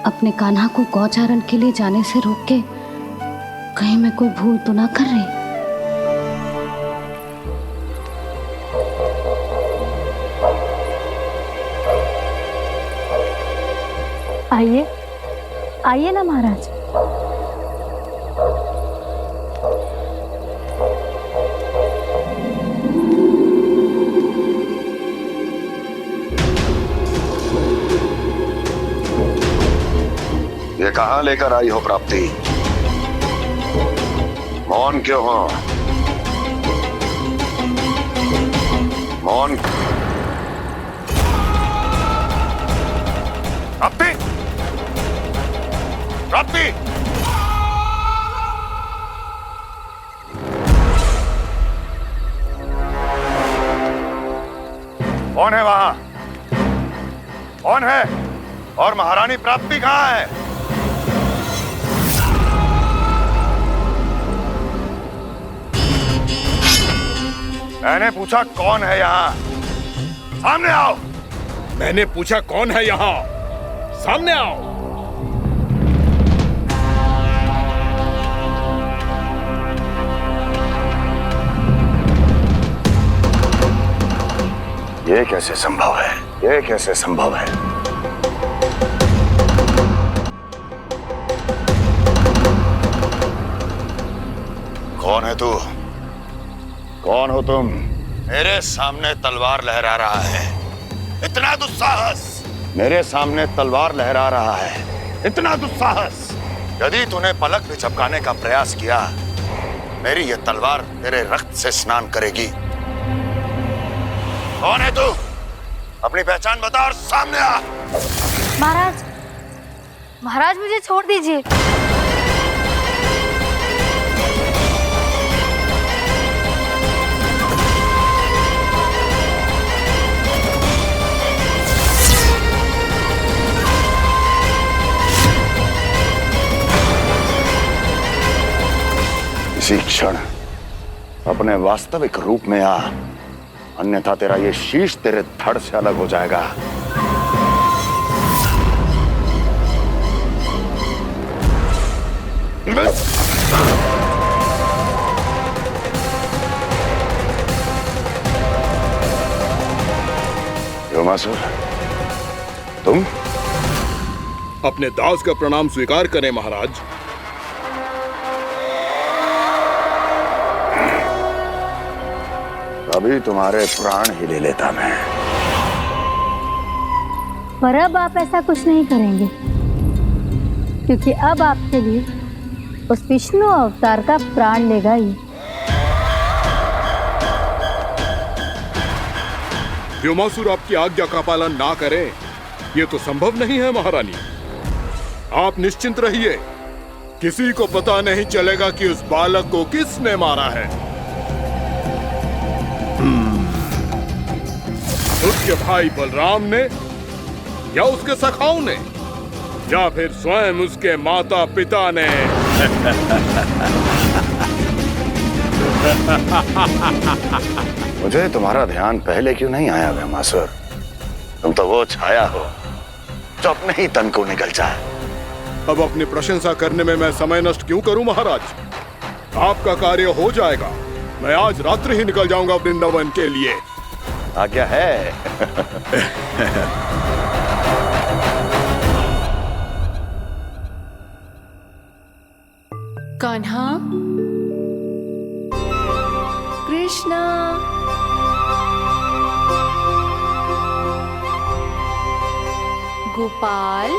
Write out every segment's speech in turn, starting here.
अपने कान्हा को गौचारण के लिए जाने से रोक के कहीं मैं कोई भूल तो ना कर रही। आइए आइए ना महाराज। ये कहाँ लेकर आई हो प्राप्ति? मौन क्यों हो? मौन। प्राप्ति, प्राप्ति, कौन है वहां? कौन है? और महारानी प्राप्ति कहाँ है? मैंने पूछा कौन है यहाँ? सामने आओ। मैंने पूछा कौन है यहाँ? सामने आओ। ये कैसे संभव है? ये कैसे संभव है? कौन है तू? कौन हो तुम? मेरे सामने तलवार लहरा रहा है। इतना दुस्साहस! मेरे सामने तलवार लहरा रहा है। इतना दुस्साहस! यदि तूने पलक भी झपकाने का प्रयास किया, मेरी ये तलवार तेरे रक्त से स्नान करेगी। कौन है तू? अपनी पहचान बता और सामने आ। महाराज, महाराज मुझे छोड़ दीजिए। इसी क्षण अपने वास्तविक रूप में आ, अन्यथा तेरा ये शीश तेरे धड़ से अलग हो जाएगा। व्योमासुर, तुम? अपने दास का प्रणाम स्वीकार करें महाराज। अभी तुम्हारे प्राण ही ले लेता मैं। पर अब आप ऐसा कुछ नहीं करेंगे, क्योंकि अब आपके लिए उस विष्णु अवतार का प्राण लेगा ही। व्योमासुर आपकी आज्ञा का पालन ना करे, ये तो संभव नहीं है महारानी। आप निश्चिंत रहिए, किसी को पता नहीं चलेगा कि उस बालक को किसने मारा है। उसके भाई बलराम ने, या उसके सखाओं ने, या फिर स्वयं उसके माता पिता ने। मुझे तुम्हारा ध्यान पहले क्यों नहीं आया व्योमासुर? तुम तो वो छाया हो जो अपने ही तन को निगल जाए। अब अपनी प्रशंसा करने में मैं समय नष्ट क्यों करूं महाराज? आपका कार्य हो जाएगा। मैं आज रात्रि ही निकल जाऊंगा वृंदावन के लिए। आज्ञा है। कान्हा, कृष्णा, गोपाल।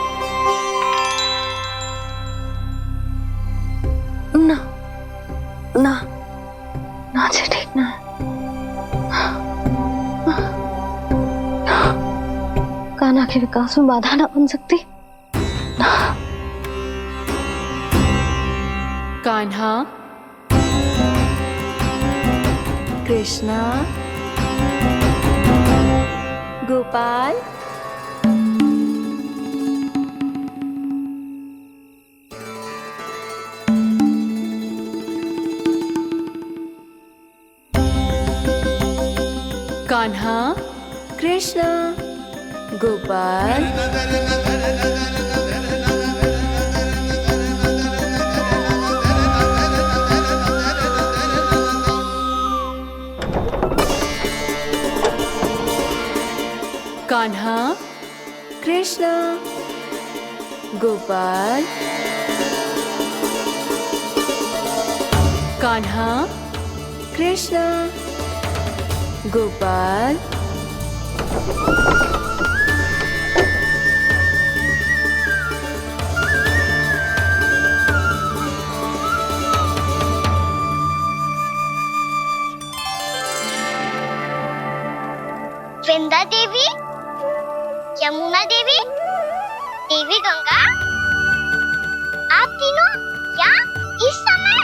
ना ना ना जी, ठीक ना। कान्हा के विकास में बाधा ना बन सकती। कान्हा, कृष्णा, गोपाल। कान्हा, कृष्णा, गोपाल। कान्हा कृष्ण गोपाल कान्हा कृष्ण गोपाल वृंदा देवी, यमुना देवी, देवी गंगा, आप तीनों यहाँ इस समय?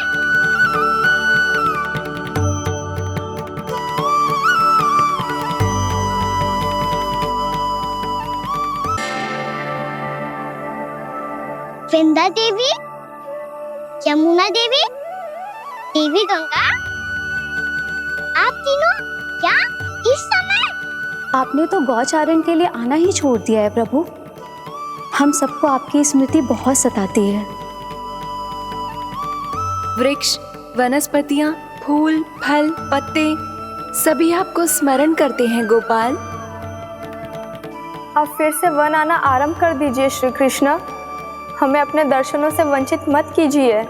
वृंदा देवी, यमुना देवी, देवी गंगा, आप तीनों यहाँ इस समय? आपने तो गौचारण के लिए आना ही छोड़ दिया है प्रभु। हम सबको आपकी स्मृति बहुत सताती है। वृक्ष, वनस्पतियां, फूल, फल, पत्ते सभी आपको स्मरण करते हैं गोपाल। अब फिर से वन आना आरंभ कर दीजिए श्री कृष्ण। हमें अपने दर्शनों से वंचित मत कीजिए।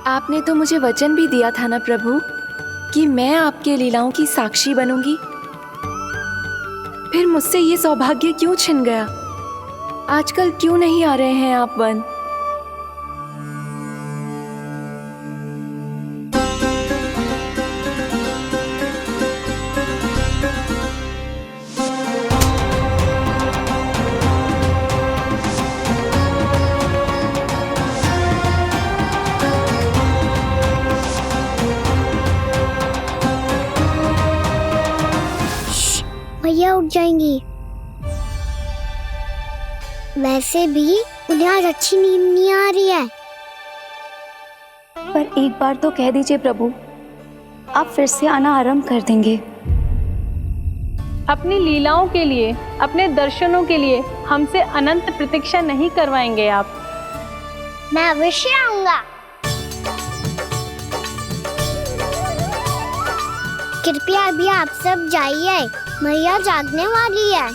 आपने तो मुझे वचन भी दिया था ना प्रभु कि मैं आपके लीलाओं की साक्षी बनूंगी। फिर मुझसे ये सौभाग्य क्यों छिन गया? आजकल क्यों नहीं आ रहे हैं आप वन? भैया उठ जाएंगी। वैसे भी उन्हें आज अच्छी नींद नहीं आ रही है। पर एक बार तो कह दीजिए प्रभु, आप फिर से आना आरंभ कर देंगे। अपनी लीलाओं के लिए, अपने दर्शनों के लिए हमसे अनंत प्रतीक्षा नहीं करवाएंगे आप? मैं अवश्य आऊंगा। कृपया अभी आप सब जाइए, मैया जागने वाली है।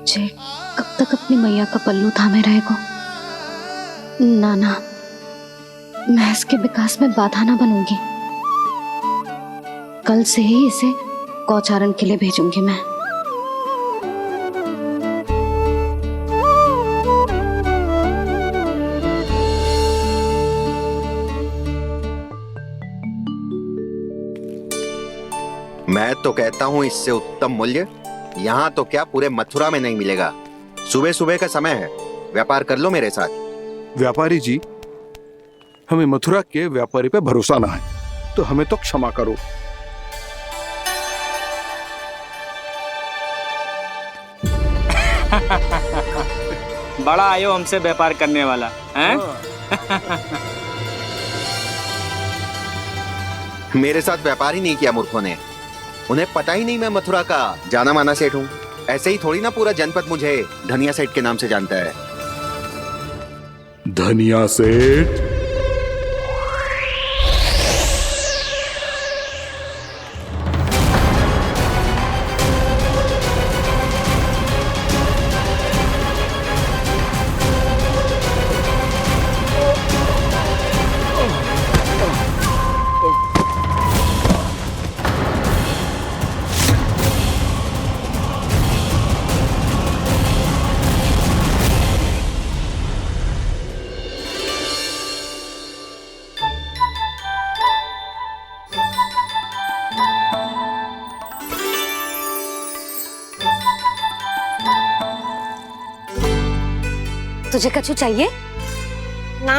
जे कब तक अपनी मैया का पल्लू थामे रहेगा? ना, मैं इसके विकास में बाधा ना बनूंगी। कल से ही इसे गौचारण के लिए भेजूंगी मैं। मैं तो कहता हूँ इससे उत्तम मूल्य यहाँ तो क्या पूरे मथुरा में नहीं मिलेगा। सुबह सुबह का समय है, व्यापार कर लो मेरे साथ। व्यापारी जी, हमें मथुरा के व्यापारी पे भरोसा ना है, तो हमें तो क्षमा करो। बड़ा आयो हमसे व्यापार करने वाला हैं? मेरे साथ व्यापार ही नहीं किया मूर्खों ने। उन्हें पता ही नहीं मैं मथुरा का जाना माना सेठ हूँ। ऐसे ही थोड़ी ना पूरा जनपद मुझे धनिया सेठ के नाम से जानता है। धनिया सेठ? तुझे कछु चाहिए ना।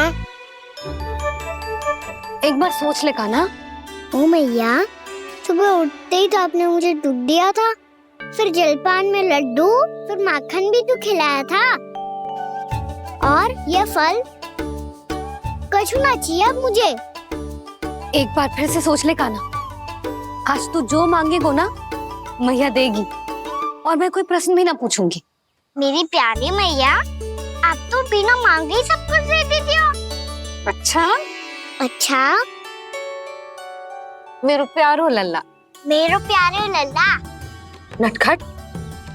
एक बार सोच ले कान्हा। ओ मैया, सुबह उठते ही तो आपने मुझे दूध दिया था, फिर जलपान में लड्डू, फिर माखन भी तो खिलाया था। और ये फल कछुना चाहिए अब मुझे। एक बार फिर से सोच ले काना, आज तू जो मांगेगो ना मैया देगी, और मैं कोई प्रश्न भी ना पूछूंगी। मेरी प्यारी मैया, आप तो बिना मांगे ही सब कुछ दे देती हो। अच्छा अच्छा, मेरो प्यारो लल्ला। मेरो प्यारे लल्ला। नटखट,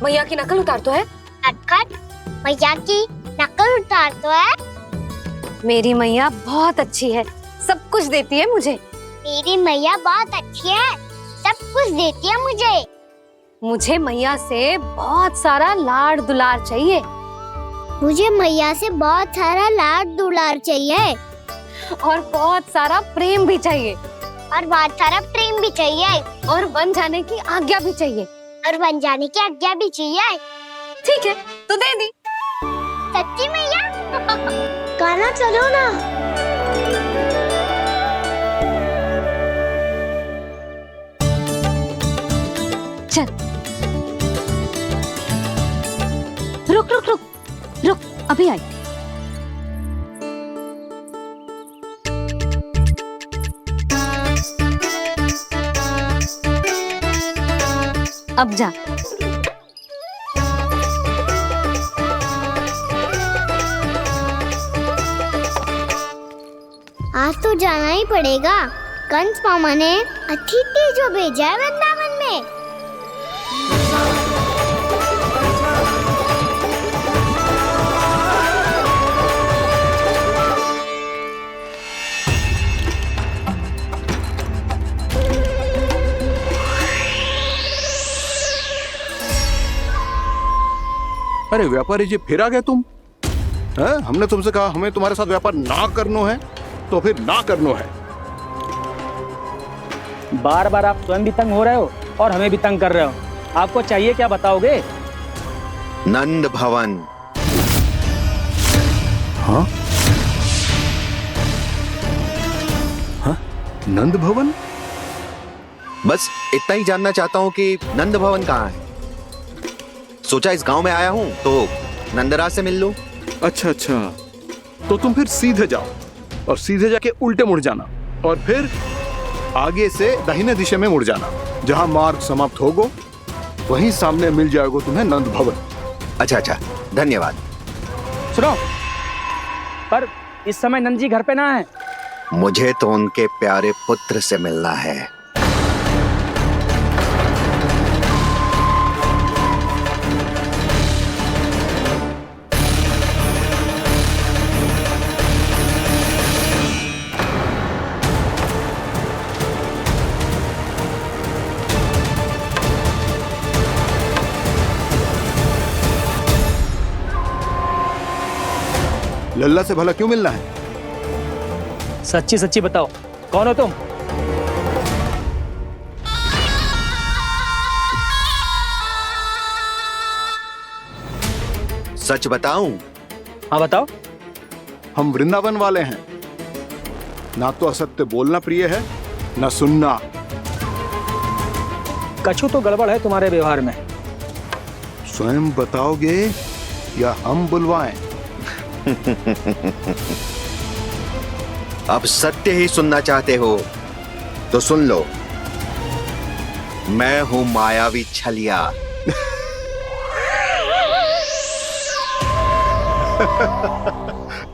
मैया की नकल उतार तो है। नटखट, मैया की नकल उतार तो है। मेरी मैया बहुत अच्छी है, सब कुछ देती है मुझे। मेरी मैया बहुत अच्छी है, सब कुछ देती है मुझे। मुझे मैया से बहुत सारा लाड़ दुलार चाहिए। मुझे मैया से बहुत सारा लाड दुलार चाहिए। और बहुत सारा प्रेम भी चाहिए। और बहुत सारा प्रेम भी चाहिए। और बन जाने की आज्ञा भी चाहिए। और बन जाने की आज्ञा भी चाहिए। ठीक है, तो दे दी। सच्ची मैया? गाना चलो ना। चल, रुक रुक रुक रुक, अभी आई। अब जा। आज तो जाना ही पड़ेगा। कंस मामा ने अतिथि जो भेजा है वृंदावन में। अरे व्यापारी जी, फिर आ गए तुम? हैं? हमने तुमसे कहा हमें तुम्हारे साथ व्यापार ना करनो है, तो फिर ना करनो है। बार बार आप स्वयं भी तंग हो रहे हो और हमें भी तंग कर रहे हो। आपको चाहिए क्या बताओगे? नंद भवन। हाँ? हाँ? नंद भवन? बस इतना ही जानना चाहता हूँ कि नंद भवन कहाँ है। सोचा इस गांव में आया हूँ तो नंदराज से मिल लूं। अच्छा अच्छा, तो तुम फिर सीधे जाओ और सीधे जाके उल्टे मुड़ जाना, और फिर आगे से दाहिने दिशा में मुड़ जाना। जहाँ मार्ग समाप्त होगो वहीं सामने मिल जाएगा तुम्हें नंद भवन। अच्छा अच्छा, धन्यवाद। सुनो, पर इस समय नंद जी घर पे ना है। मुझे तो उनके प्यारे पुत्र से मिलना है। लल्ला से भला क्यों मिलना है? सच्ची सच्ची बताओ, कौन हो तुम? सच बताऊं? हाँ बताओ। हम वृंदावन वाले हैं। ना तो असत्य बोलना प्रिय है, ना सुनना। कछु तो गड़बड़ है तुम्हारे व्यवहार में। स्वयं बताओगे या हम बुलवाएं? अब सत्य ही सुनना चाहते हो तो सुन लो। मैं हूं मायावी छलिया।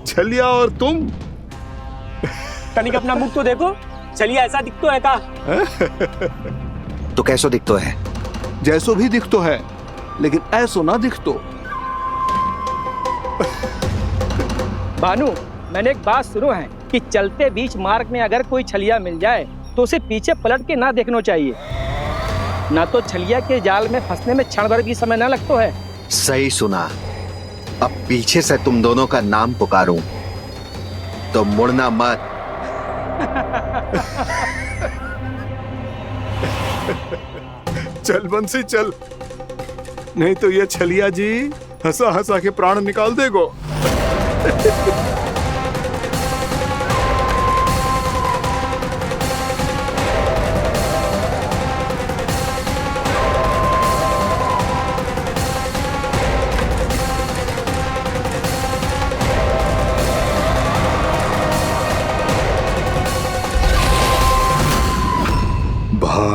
छलिया और तुम? तनिक अपना मुख तो देखो, चलिए ऐसा दिखतो है का? तो कैसो दिखतो है? जैसो भी दिखतो है, लेकिन ऐसो ना दिखतो। भानु, मैंने एक बात सुनो है कि चलते बीच मार्ग में अगर कोई छलिया मिल जाए तो उसे पीछे पलट के ना देखना चाहिए, ना तो छलिया के जाल में फंसने में क्षण भर भी समय ना लगता है। सही सुना। अब पीछे से तुम दोनों का नाम पुकारूं तो मुड़ना मत। चल बंसी चल, नहीं तो ये छलिया जी हंसा हंसा के प्राण निकाल देगो।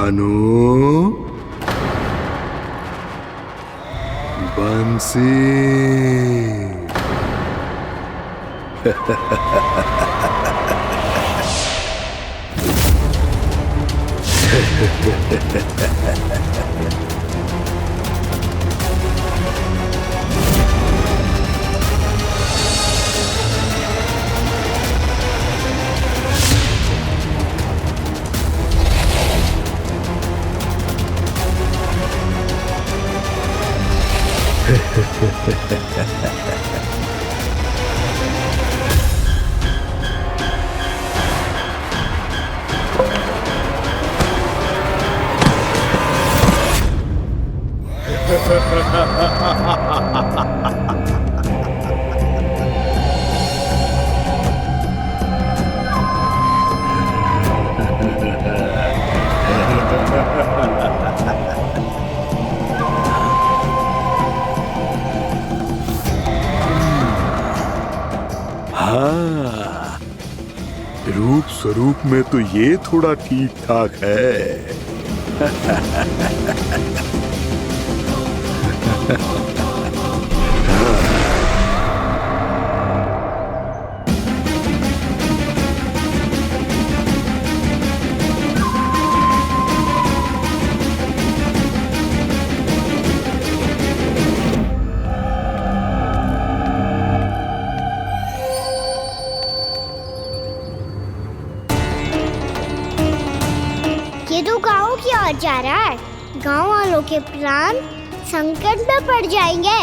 भानु, बंसी। हाँ, रूप स्वरूप में तो ये थोड़ा ठीक ठाक है। ये तो गाँव की ओर जा रहा है। गाँव वालों के प्राण संकट में पड़ जाएंगे।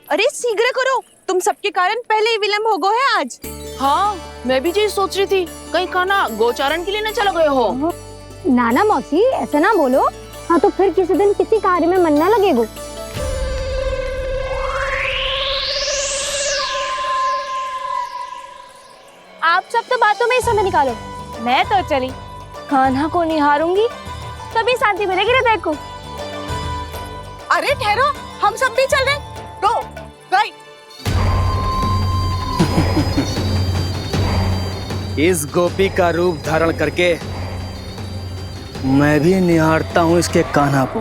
अरे शीघ्र करो, तुम सबके कारण पहले ही विलम्ब हो गए है आज। हाँ, मैं भी यही सोच रही थी, कहीं खाना गोचारण के लिए न चले गए हो। नाना मौसी ऐसा ना बोलो। हाँ तो फिर किसी दिन किसी कार्य में मन ना लगेगा। आप सब तो बातों में ही समय निकालो। मैं तो चली कान्हा को निहारूंगी, तभी शांति मिलेगी हृदय को। अरे ठहरो, हम सब भी चल रहे। रो, गई। इस गोपी का रूप धारण करके मैं भी निहारता हूँ इसके कान्हा को।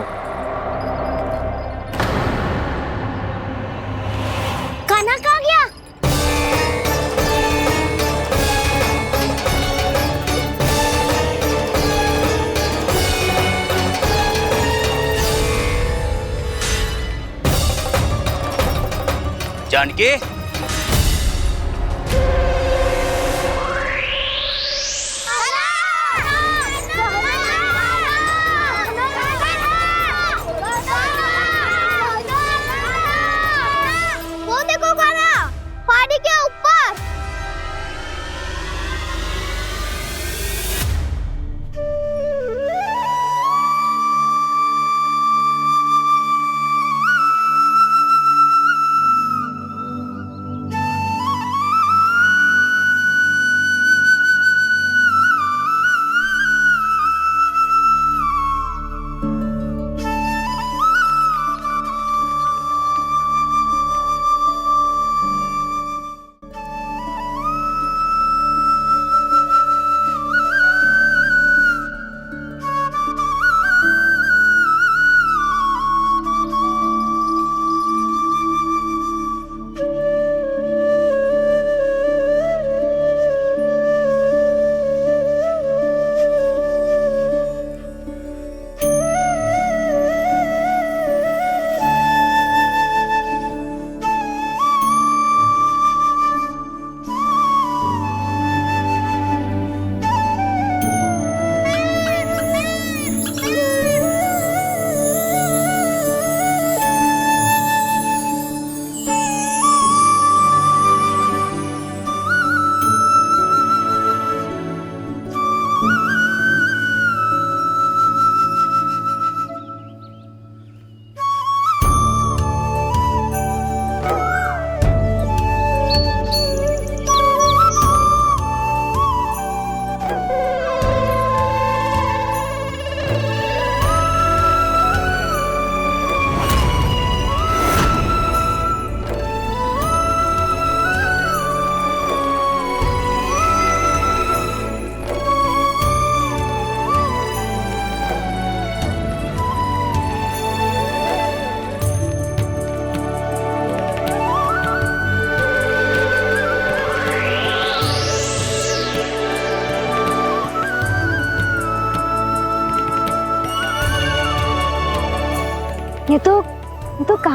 कान्हा कहाँ गया? जानकी, वो देखो कान्हा, पहाड़ी के ऊपर।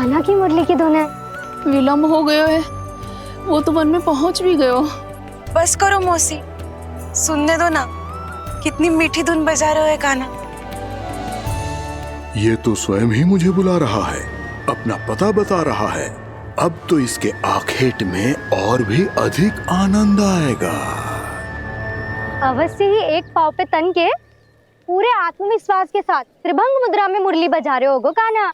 कान्हा की मुरली की धुन है। विलम्ब हो गयो है, वो तो वन में पहुंच भी गयो। बस करो मौसी, सुनने दो ना, कितनी मीठी धुन बजा रहे हो कान्हा। ये तो स्वयं ही मुझे बुला रहा है, अपना पता बता रहा है। अब तो इसके आखेट में और भी अधिक आनंद आएगा। अवश्य ही एक पाँव पे तन के पूरे आत्मविश्वास के साथ त्रिभंग मुद्रा में मुरली बजा रहे होगो कान्हा।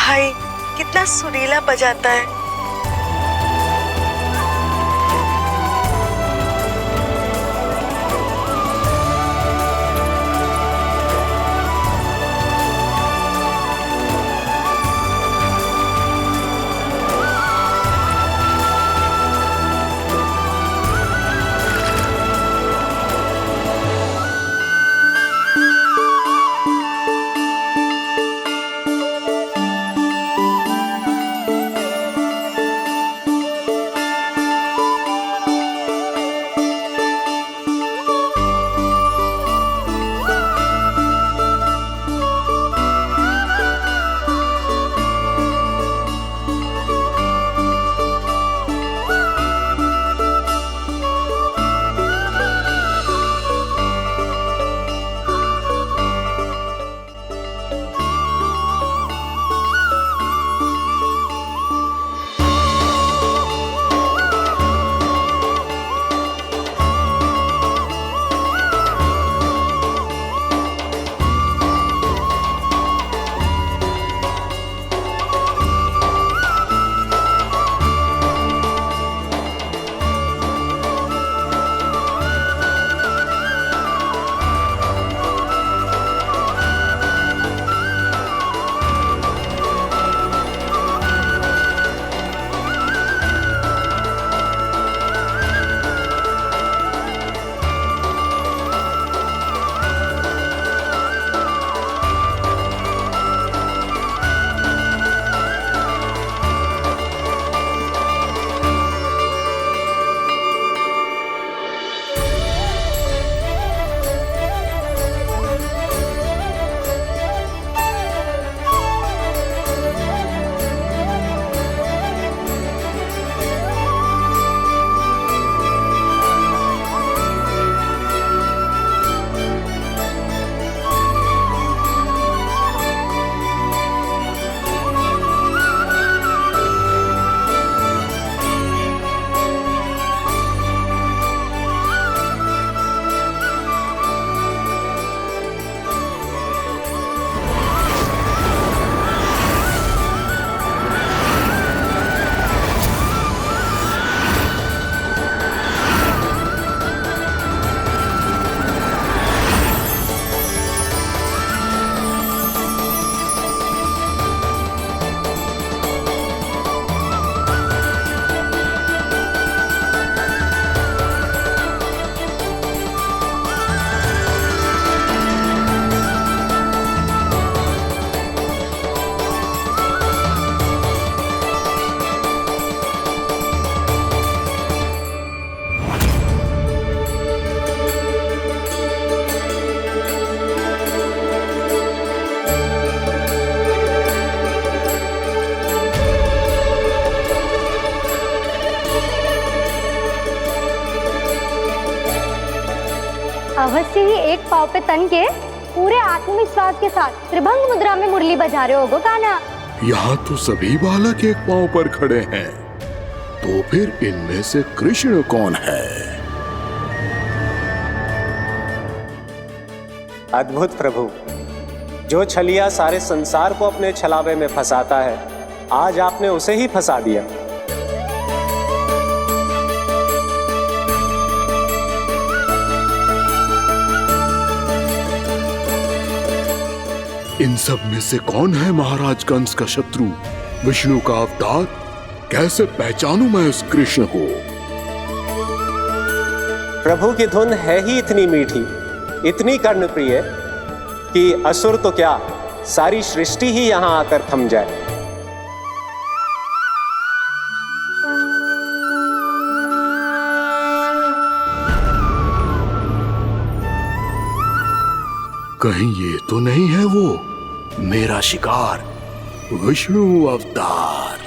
हाय, कितना सुरीला बजाता है। अवश्य ही एक पाँव पे तन के पूरे आत्मविश्वास के साथ त्रिभंग मुद्रा में मुरली बजा रहे होगो कान्हा। यहाँ तो सभी बालक एक पांव पर खड़े हैं, तो फिर इनमें से कृष्ण कौन है? अद्भुत प्रभु, जो छलिया सारे संसार को अपने छलावे में फंसाता है, आज आपने उसे ही फंसा दिया। इन सब में से कौन है महाराज कंस का शत्रु, विष्णु का अवतार? कैसे पहचानूं मैं उस कृष्ण को? प्रभु की धुन है ही इतनी मीठी, इतनी कर्णप्रिय कि असुर तो क्या, सारी सृष्टि ही यहां आकर थम जाए। कहीं ये तो नहीं है वो मेरा शिकार विष्णु अवतार?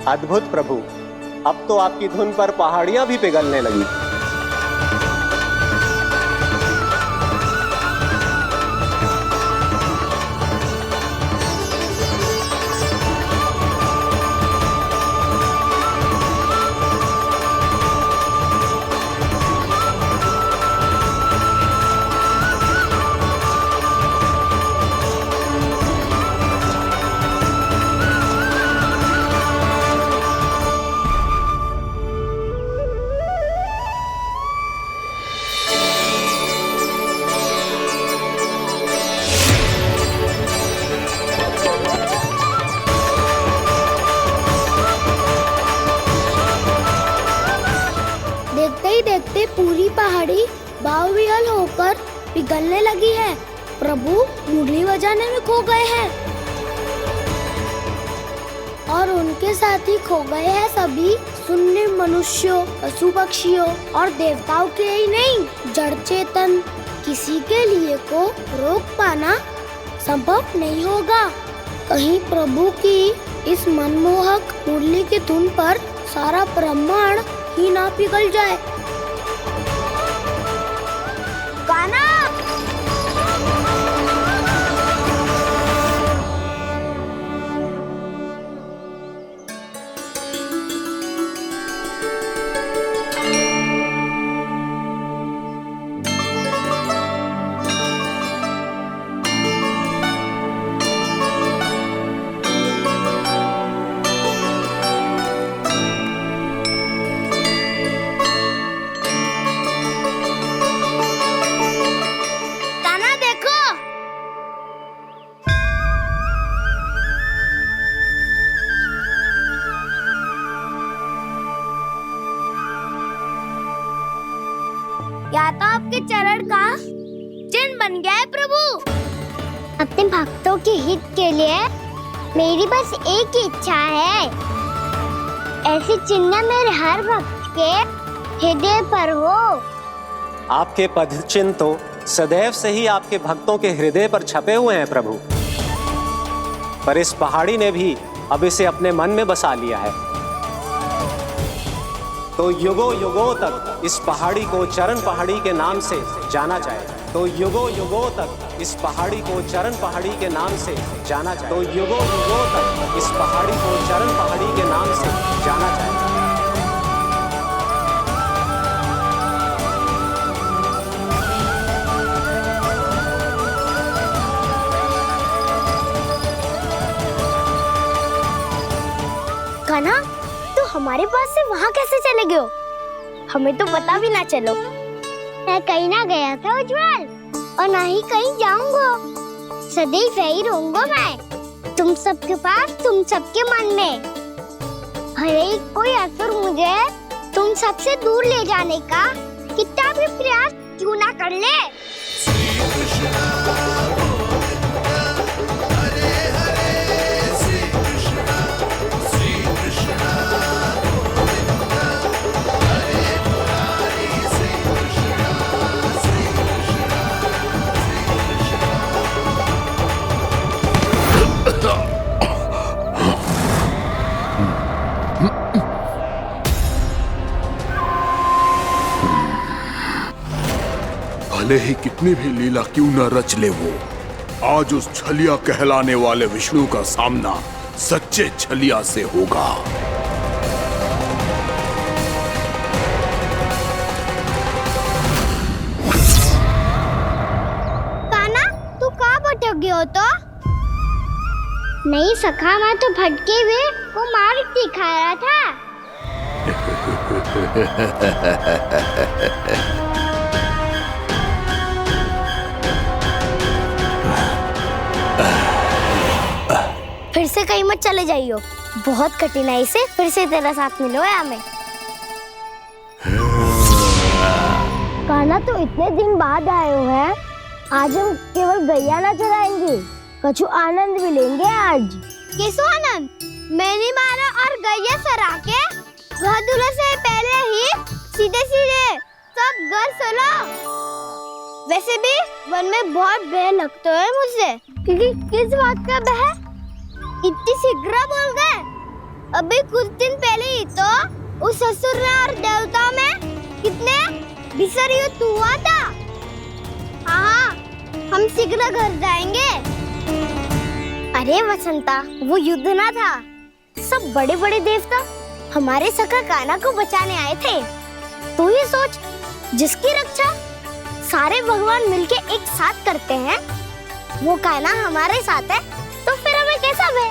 अद्भुत प्रभु, अब तो आपकी धुन पर पहाड़ियां भी पिघलने लगी। देखते पूरी पहाड़ी बावरियल होकर पिघलने लगी है। प्रभु मुरली बजाने में खो गए हैं और उनके साथ ही खो गए हैं सभी सुनने मनुष्यों, पशु पक्षियों और देवताओं के ही नहीं, जड़ चेतन किसी के लिए को रोक पाना संभव नहीं होगा। कहीं प्रभु की इस मनमोहक मुरली की धुन पर सारा ब्रह्मांड ही ना पिघल जाए। गाना या तो आपके चरण का चिन्ह बन गया है प्रभु। अपने भक्तों के हित के लिए मेरी बस एक ही इच्छा है, ऐसी चिन्ह मेरे हर भक्त के हृदय पर हो। आपके पद चिन्ह तो सदैव से ही आपके भक्तों के हृदय पर छपे हुए हैं प्रभु, पर इस पहाड़ी ने भी अब इसे अपने मन में बसा लिया है। तो युगों युगों तक इस पहाड़ी को चरण पहाड़ी के नाम से जाना जाएगा। तो युगों युगों तक इस पहाड़ी को चरण पहाड़ी के नाम से जाना जाएगा। तो युगों युगों तक इस पहाड़ी को चरण पहाड़ी के नाम से जाना जाएगा। कान्हा, तो हमारे पास से वहाँ कैसे चले गए हो? हमें तो पता भी ना चलो। मैं कहीं ना गया था उज्जवल, और ना ही कहीं जाऊंगा। सदैव यही रहूंगा मैं, तुम सबके पास, तुम सबके मन में। भले ही कोई असुर मुझे तुम सबसे दूर ले जाने का कितना भी प्रयास क्यों ना कर ले। भले ही कितनी भी लीला क्यों न रच ले वो, आज उस छलिया कहलाने वाले विष्णु का सामना सच्चे छलिया से होगा। काना, तू कहाँ भटक गए हो तो? नहीं सखा, मैं तो भटके हुए वो मार दिखा रहा था। फिर से कहीं मत चले जाइयो, बहुत कठिनाई से फिर से तेरा साथ मिलो है हमें। काना, तो इतने दिन बाद आए हो हैं, आज हम केवल गैया ना चराएंगे, कछु आनंद भी लेंगे आज। किसो आनंद? मैंने मारा और गैया चरा के घर दूल्हे से पहले ही सीधे सीधे सब घर चलो। वैसे भी वन में बहुत भय लगता है मुझसे, क्योंकि किस बात का भय? इतनी शीघ्र बोल गए। अभी कुछ दिन पहले ही तो उस ससुर और देवता में कितने भीषण युद्ध हुआ था। हाँ, हम शीघ्र घर जाएंगे। अरे वसंता, वो युद्ध ना था, सब बड़े बड़े देवता हमारे सखा काना को बचाने आए थे। तू ये सोच, जिसकी रक्षा सारे भगवान मिलके एक साथ करते हैं, वो काना हमारे साथ है तो फिर हमें कैसा भय?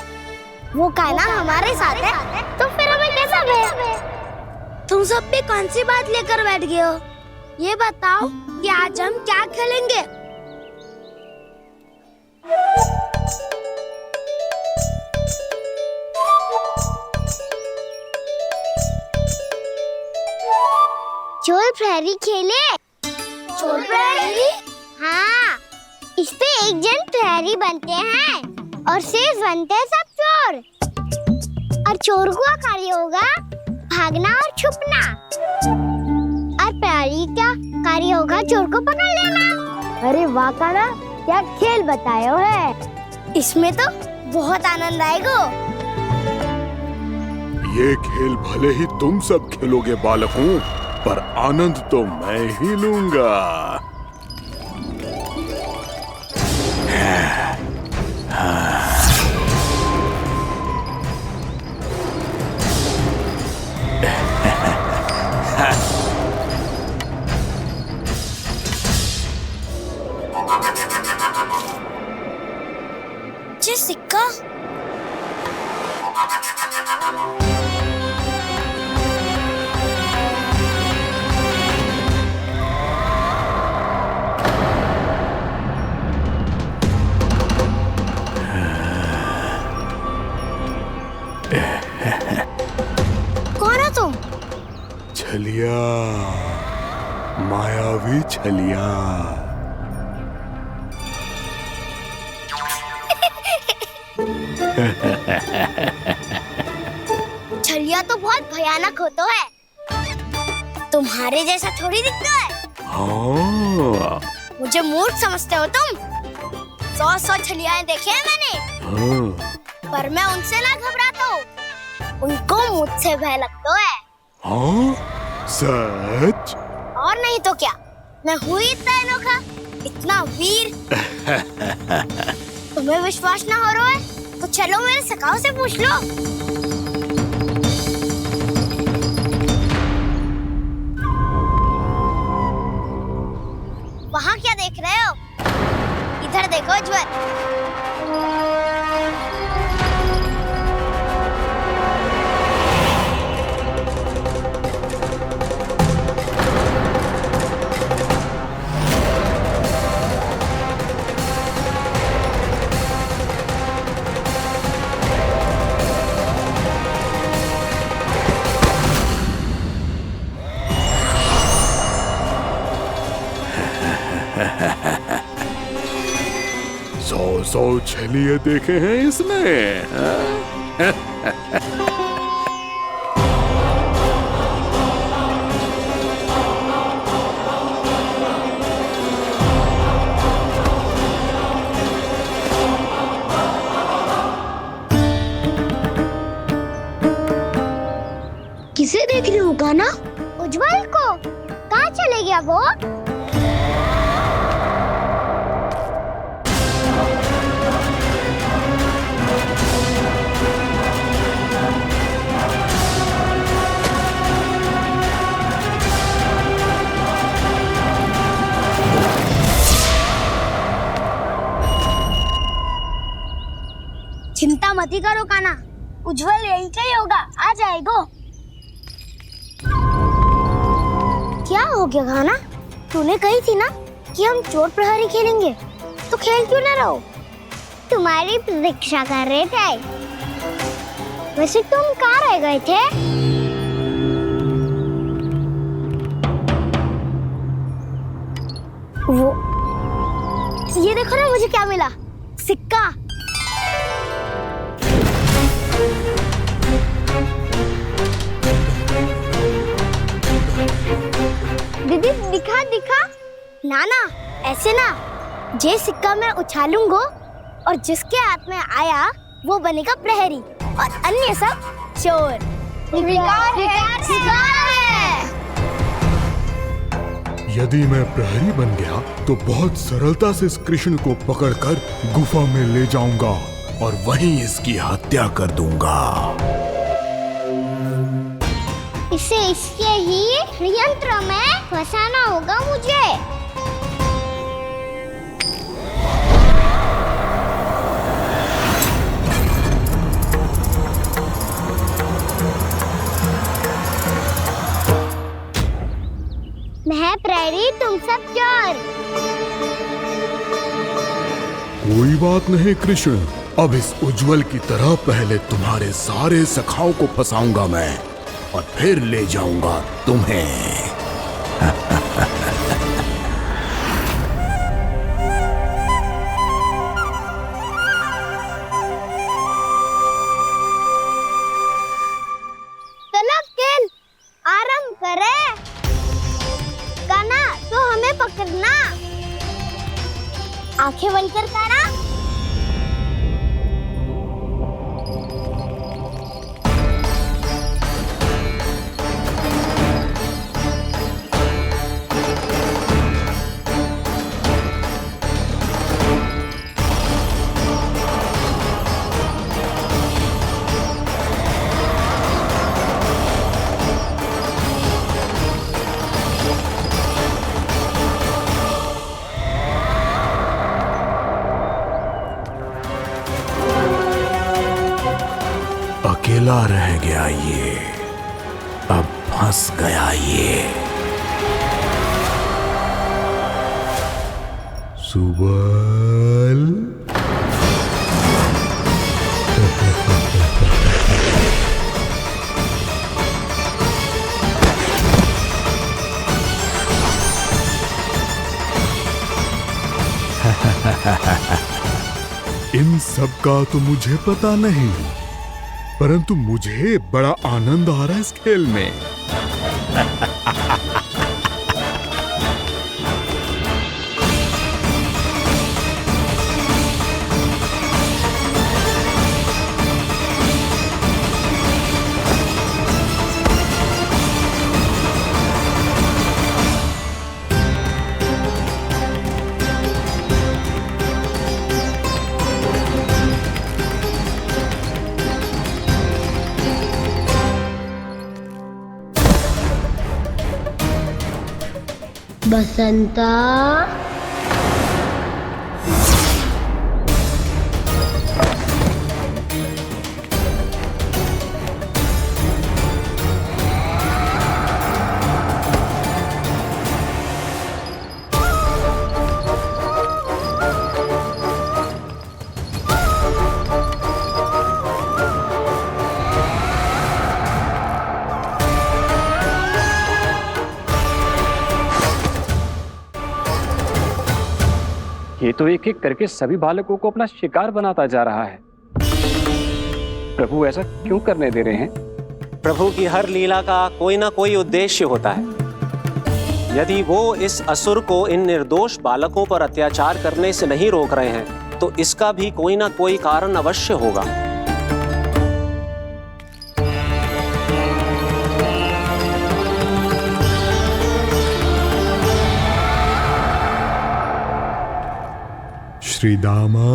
वो काना हमारे साथ है तो फिर हमें कैसा भय? तुम सब भी कौन सी बात लेकर बैठ गए हो? ये बताओ कि आज हम क्या खेलेंगे? चोर प्रहरी खेले? चोर प्रहरी? हाँ, इस पे एक जन प्रहरी बनते हैं और शेष बनते हैं सब चोर। और चोर का कार्य होगा भागना और छुपना, और प्रहरी का कार्य होगा चोर को पकड़ लेना। अरे वाह काना, क्या खेल बताए हो है। इसमें तो बहुत आनंद आएगा। ये खेल भले ही तुम सब खेलोगे बालकों, पर आनंद तो मैं ही लूंगा। ये सिक्का कौन हो तुम? छलिया, मायावी छलिया। छलिया तो बहुत भयानक होता है, तुम्हारे जैसा थोड़ी दिखता है। हाँ। मुझे मूर्ख समझते हो तुम? 100 छलियाएं देखे हैं मैंने। हाँ। पर मैं उनसे ना घबराता हूँ, उनको मुझसे भय लगता है। हाँ? सच? और नहीं तो क्या, मैं हूँ इतना अनोखा, इतना वीर। तुम्हें विश्वास ना हो रहा है तो चलो मेरे सखाओं से पूछ लो। वहाँ क्या देख रहे हो? इधर देखो ज्वर। सौ छलिए देखे हैं इसने। किसे देख रही हो काना? उज्जवल को। कहाँ चले गया वो? चिंता मत ही करो काना, उज्जवल यही का ही होगा, आ जाएगा। क्या हो गया काना? तूने कही थी ना कि हम चोर प्रहरी खेलेंगे, तो खेल क्यों ना रहो? तुम्हारी प्रतीक्षा कर रहे थे। वैसे तुम कहाँ रह गए थे? वो ये देखो ना, मुझे क्या मिला, सिक्का। दीदी दिखा दिखा। ना ना, ऐसे ना, जे सिक्का मैं उछालूंगा और जिसके हाथ में आया वो बनेगा प्रहरी और अन्य सब चोर। शिकार है। यदि मैं प्रहरी बन गया तो बहुत सरलता से इस कृष्ण को पकड़कर गुफा में ले जाऊंगा और वहीं इसकी हत्या कर दूंगा। इसे इसके ही यंत्र में फंसाना होगा मुझे। मैं प्रहरी, तुम सब चोर। कोई बात नहीं कृष्ण, अब इस उज्जवल की तरह पहले तुम्हारे सारे सखाओं को फंसाऊंगा मैं और फिर ले जाऊंगा तुम्हें। चलो खेल आरंभ करें। काना तो हमें पकड़ना। आंखें बंद कर काना। अकेला रह गया ये, अब फंस गया ये। सुबल इन सब का तो मुझे पता नहीं, परंतु मुझे बड़ा आनंद आ रहा है इस खेल में। बसंता, ये तो एक एक करके सभी बालकों को अपना शिकार बनाता जा रहा है। प्रभु ऐसा क्यों करने दे रहे हैं? प्रभु की हर लीला का कोई ना कोई उद्देश्य होता है। यदि वो इस असुर को इन निर्दोष बालकों पर अत्याचार करने से नहीं रोक रहे हैं तो इसका भी कोई ना कोई कारण अवश्य होगा। श्रीदामा,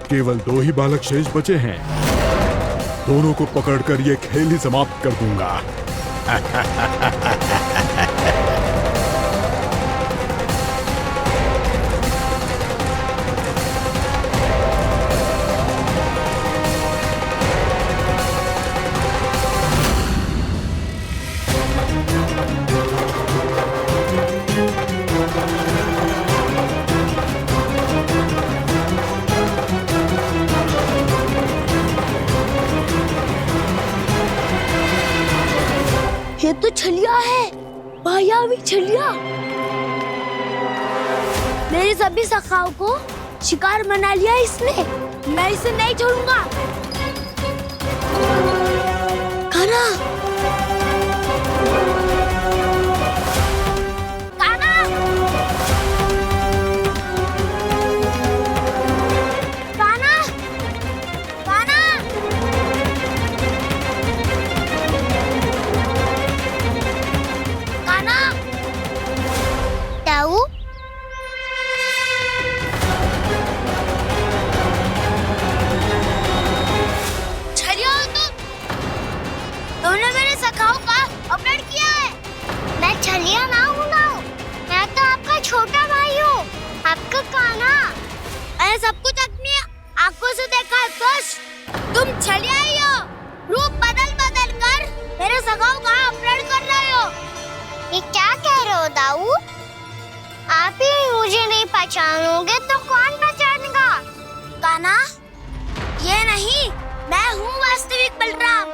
केवल 2 ही बालक शेष बचे हैं। दोनों को पकड़कर ये खेल ही समाप्त कर दूंगा। ये तो छलिया है, मायावी छलिया। मेरे सभी सखाओं को शिकार बना लिया इसने। मैं इसे नहीं छोड़ूंगा। कान्हा, कान्हा, कान्हा, कान्हा। दाऊ, छलिया हो तुमने मेरे सखाओं का अपहरण किया है। मैं छलिया ना हूँ ना, मैं तो आपका छोटा भाई हूँ, आपका कान्हा। मैंने सब कुछ अपनी आंखों से देखा है। बस तुम छलिया ही हो, रूप बदल बदल कर मेरे सखाओं का अपहरण कर रहे हो। ये क्या कह रहे हो दाऊ? आप ही मुझे नहीं पहचानोगे तो कौन पहचानेगा? कान्हा, ये नहीं, मैं हूँ वास्तविक बलराम,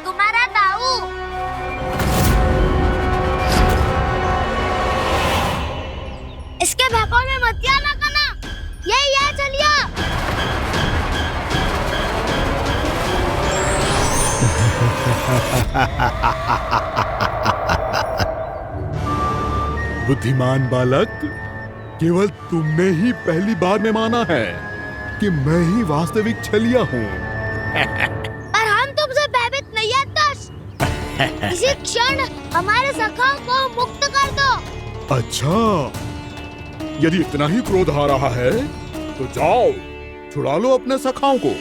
तुम्हारा दाऊ। इसके बहकावे में मत आना कान्हा, यही है चलिए। बुद्धिमान बालक, केवल तुमने ही पहली बार में माना है कि मैं ही वास्तविक छलिया हूँ। पर हम तुमसे भयभीत नहीं है दस। इसी क्षण हमारे सखाओं को मुक्त कर दो। अच्छा, यदि इतना ही क्रोध आ रहा है तो जाओ, छुड़ा लो अपने सखाओं को।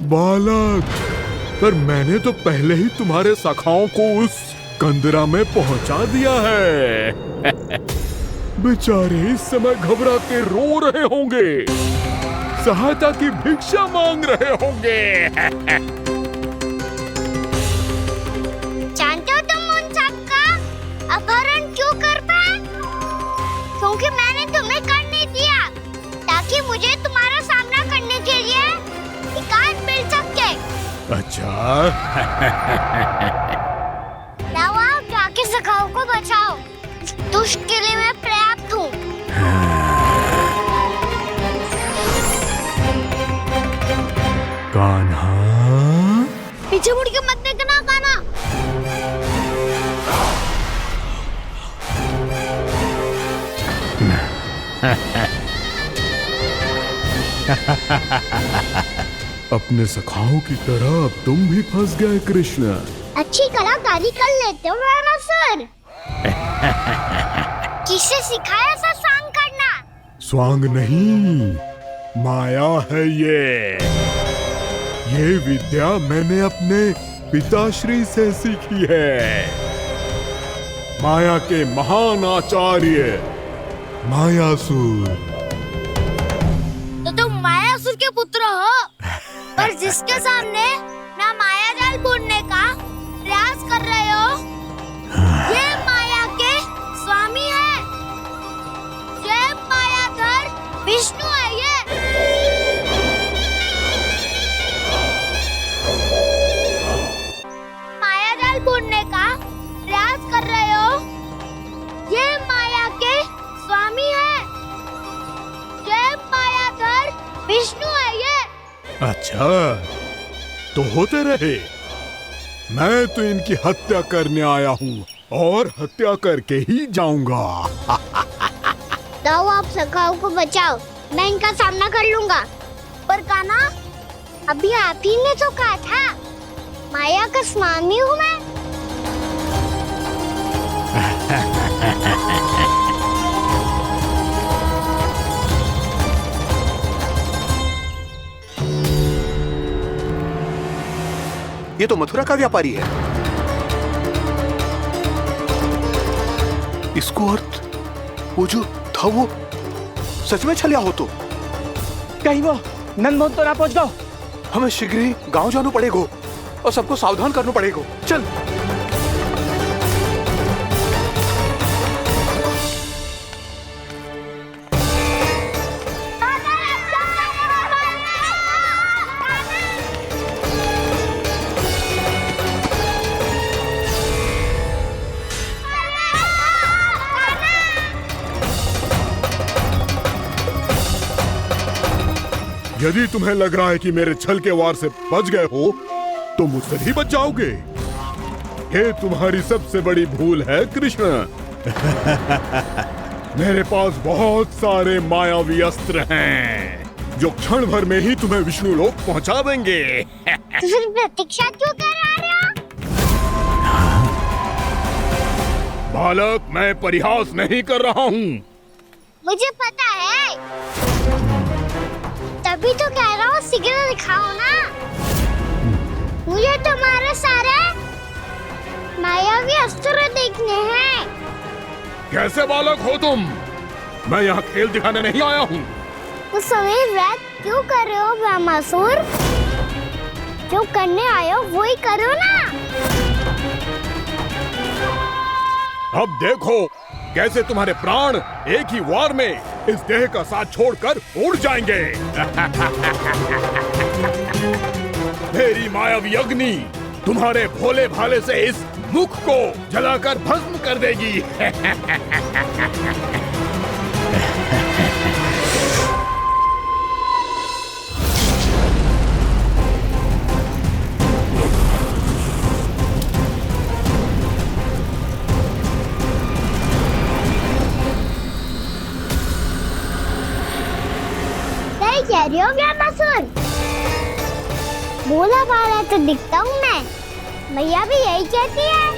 बालक, पर मैंने तो पहले ही तुम्हारे सखाओं को उस कंदरा में पहुंचा दिया है। बेचारे इस समय घबरा के रो रहे होंगे, सहायता की भिक्षा मांग रहे होंगे। जानते हो तुम उन सबका अपहरण क्यों कर पाए? क्योंकि मैंने तुम्हें कर नहीं दिया, ताकि मुझे तुम्हारा सामना करने के लिए एकांत मिल सके। अच्छा। आओ, जाके सखाओं को बचाओ। दुष्ट के लिए मैं पर्याप्त हूँ। कान्हा, पीछे मुड़ के मत देखना कान्हा। अपने सखाओं की तरह अब तुम भी फंस गए कृष्ण। अच्छी कलाकारी कर लेते हो ना सर। किससे सिखाया ऐसा स्वांग करना? स्वांग नहीं, माया है ये विद्या मैंने अपने पिताश्री से सीखी है। माया के महान आचार्य मायासुर। तो तुम मायासुर के पुत्र हो, पर जिसके सामने ना माया जाल बुनने का प्रयास कर रहे हो, ये माया के स्वामी है। अच्छा, तो होते रहे। मैं तो इनकी हत्या करने आया हूँ और हत्या करके ही जाऊंगा। दाऊ, आप सखाओ को बचाओ, मैं इनका सामना कर लूंगा। पर कान्हा, अभी आप ही ने तो कहा था माया का स्वामी हूँ मैं। ये तो मथुरा का व्यापारी है। इसको अर्थ वो जो था वो सच में छलिया हो तो कहीं वो नंदमोहन तो ना पहुंच गओ। हमें शीघ्र ही गांव जाना पड़ेगा और सबको सावधान करना पड़ेगा। चल। यदि तुम्हें लग रहा है कि मेरे छल के वार से बच गए हो तो मुझसे भी बच जाओगे। ये तुम्हारी सबसे बड़ी भूल है कृष्ण। मेरे पास बहुत सारे मायावी अस्त्र हैं जो क्षण भर में ही तुम्हें विष्णु लोक पहुंचा देंगे। तो फिर प्रतीक्षा क्यों कर रहे हो? बालक, मैं परिहास नहीं कर रहा हूँ। मुझे पता है, तभी तो कह रहा हूँ शीघ्र दिखाओ ना। मुझे तुम्हारे सारे मायावी अस्त्र देखने हैं। कैसे बालक हो तुम? मैं यहाँ खेल दिखाने नहीं आया हूँ। उस समय व्रत क्यों कर रहे हो ब्रह्मासुर? जो करने आए हो वो ही करो ना। अब देखो कैसे तुम्हारे प्राण एक ही वार में इस देह का साथ छोड़कर उड़ जाएंगे। मेरी मायावी अग्नि तुम्हारे भोले भाले से इस मुख को जलाकर भस्म कर देगी। कह रही हो ब्रह्मासुर? बोला बाला तो दिखता हूँ मैं। मैया भी यही कहती है।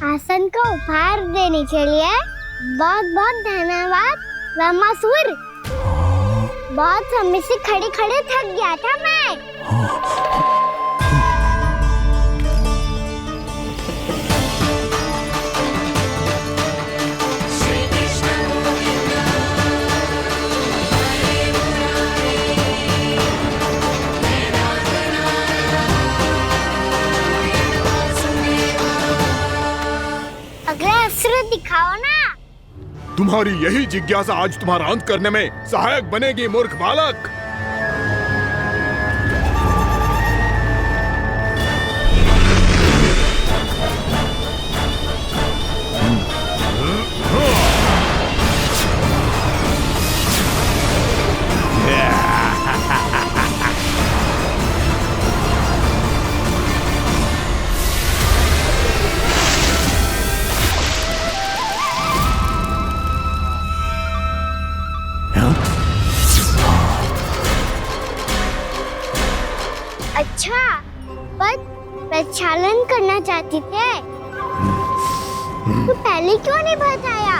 आसन को उपहार देने के लिए बहुत बहुत धन्यवाद ब्रह्मासुर। बहुत समय से खड़े खड़े थक गया था मैं। अगला अस्त्र दिखाओ ना। तुम्हारी यही जिज्ञासा आज तुम्हारा अंत करने में सहायक बनेगी मूर्ख बालक। अच्छा, पर प्रक्षालन करना चाहती थे तो पहले क्यों नहीं बताया?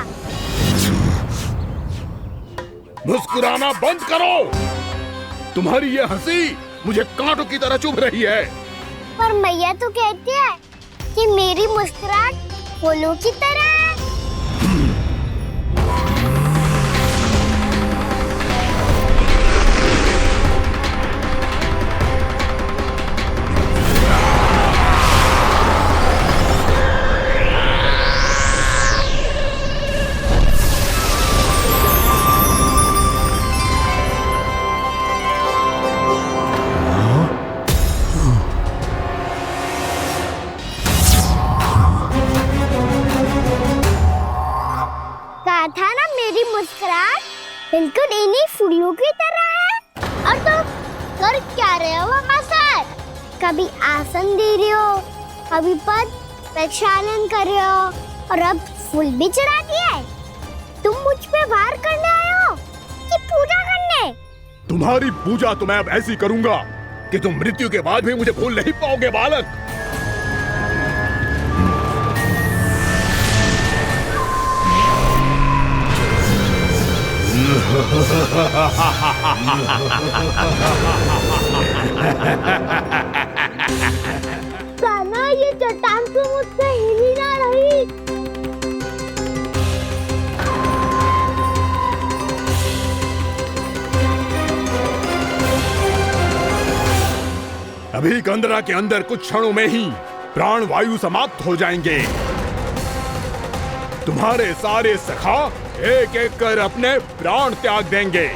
मुस्कुराना बंद करो। तुम्हारी ये हंसी मुझे कांटों की तरह चुभ रही है। पर मैया तो कहती है कि मेरी मुस्कुराहट फूलों की तरह है। तुम्हारी मुस्कुराहट बिल्कुल इन्हीं फूलों की तरह है। और तुम कर क्या रहे हो वहाँ सर? कभी आसन दे रहे हो, कभी पद प्रक्षालन कर रहे हो और अब फूल भी चढ़ा दिया है। तुम मुझ पे वार करने आए हो कि पूजा करने? तुम्हारी पूजा तो मैं अब ऐसी करूंगा कि तुम मृत्यु के बाद भी मुझे भूल नहीं पाओगे बालक। कान्हा, ये चट्टान तो मुझसे हिल ही ना रही। अभी कंदरा के अंदर कुछ क्षणों में ही प्राण वायु समाप्त हो जाएंगे। तुम्हारे सारे सखा एक एक कर अपने प्राण त्याग देंगे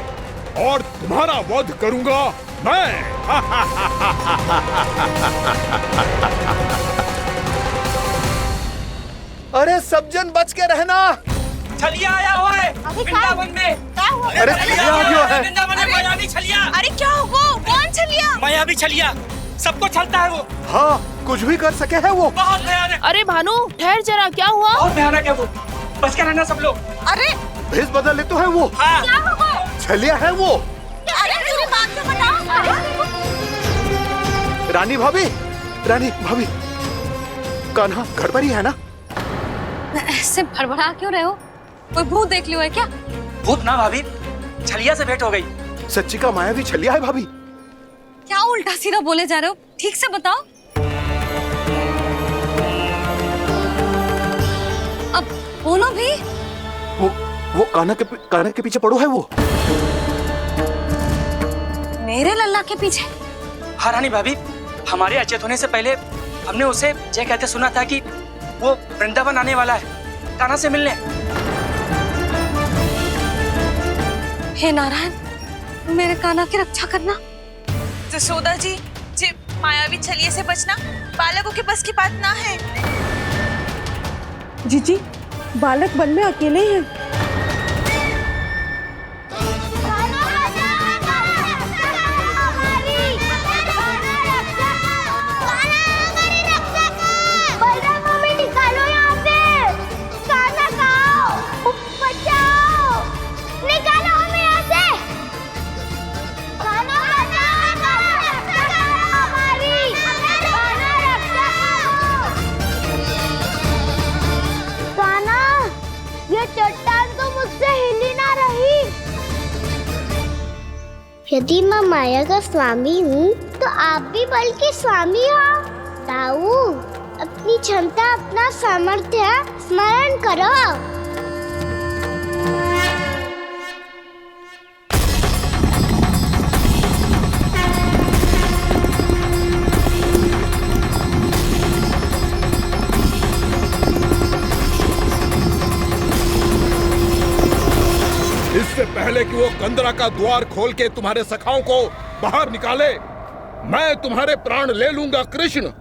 और तुम्हारा वध करूंगा मैं। अरे सब जन बच के रहना। छलिया आया हुआ है वृंदावन में। अरे छलिया आ गया है। वृंदावन में मायावी छलिया। अरे क्या हुआ? कौन छलिया? मायावी छलिया, सबको छलता है वो। हाँ, कुछ भी कर सके है वो। बहुत भयानक। अरे भानु, ठहर जरा, क्या हुआ? बहुत भयानक है वो, बच के रहना सब लोग। अरे भेष बदल ले तो है वो। हाँ। क्या हुआ? छलिया है वो। अरे मेरी बात तो बताओ। रानी भाभी, रानी भाभी, कान्हा घर पर ही है ना? ऐसे भड़बड़ा क्यों रहे हो? कोई भूत देख लियो है क्या? भूत ना भाभी, छलिया से भेंट हो गई। सच्ची का मायावी छलिया है भाभी। क्या उल्टा सीधा बोले जा रहे हो? ठीक से बताओ। अब बोलो भी। वो कान्हा के पीछे पड़ो है वो। मेरे लल्ला के पीछे? हाँ रानी भाभी, हमारे अचेत होने से पहले हमने उसे ये कहते सुना था कि वो वृंदावन आने वाला है कान्हा से मिलने। हे नारायण, मेरे कान्हा की रक्षा करना। जसोदा जी, जे मायावी छलिए से बचना बालकों के बस की बात ना है। जीजी, बालक वन में अकेले हैं। यदि मैं माया का स्वामी हूँ तो आप भी बल के स्वामी हो। ताऊ, अपनी क्षमता, अपना सामर्थ्य स्मरण करो। इससे पहले कि वो कंदरा का द्वार खोल के तुम्हारे सखाओं को बाहर निकाले, मैं तुम्हारे प्राण ले लूंगा कृष्ण।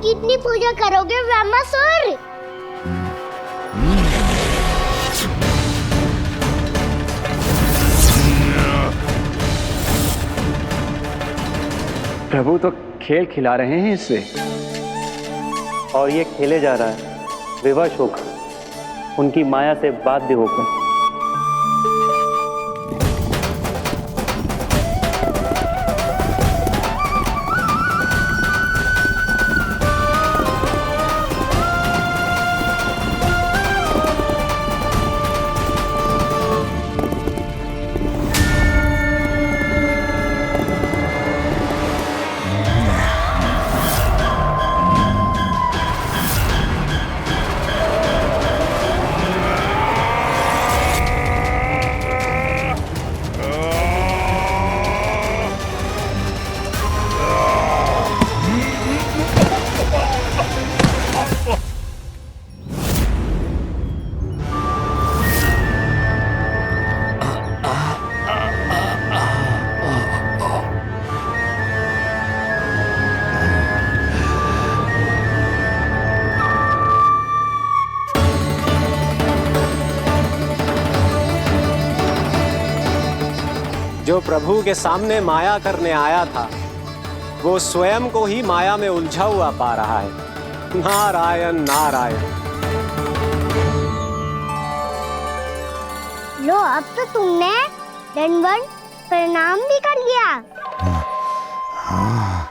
कितनी पूजा करोगे ब्रह्मासुर? प्रभु तो खेल खिला रहे हैं इससे, और ये खेले जा रहा है विवश होकर, उनकी माया से बाध्य होकर। जो प्रभु के सामने माया करने आया था वो स्वयं को ही माया में उलझा हुआ पा रहा है। नारायण नारायण। लो, अब तो तुमने दंडवत प्रणाम भी कर लिया,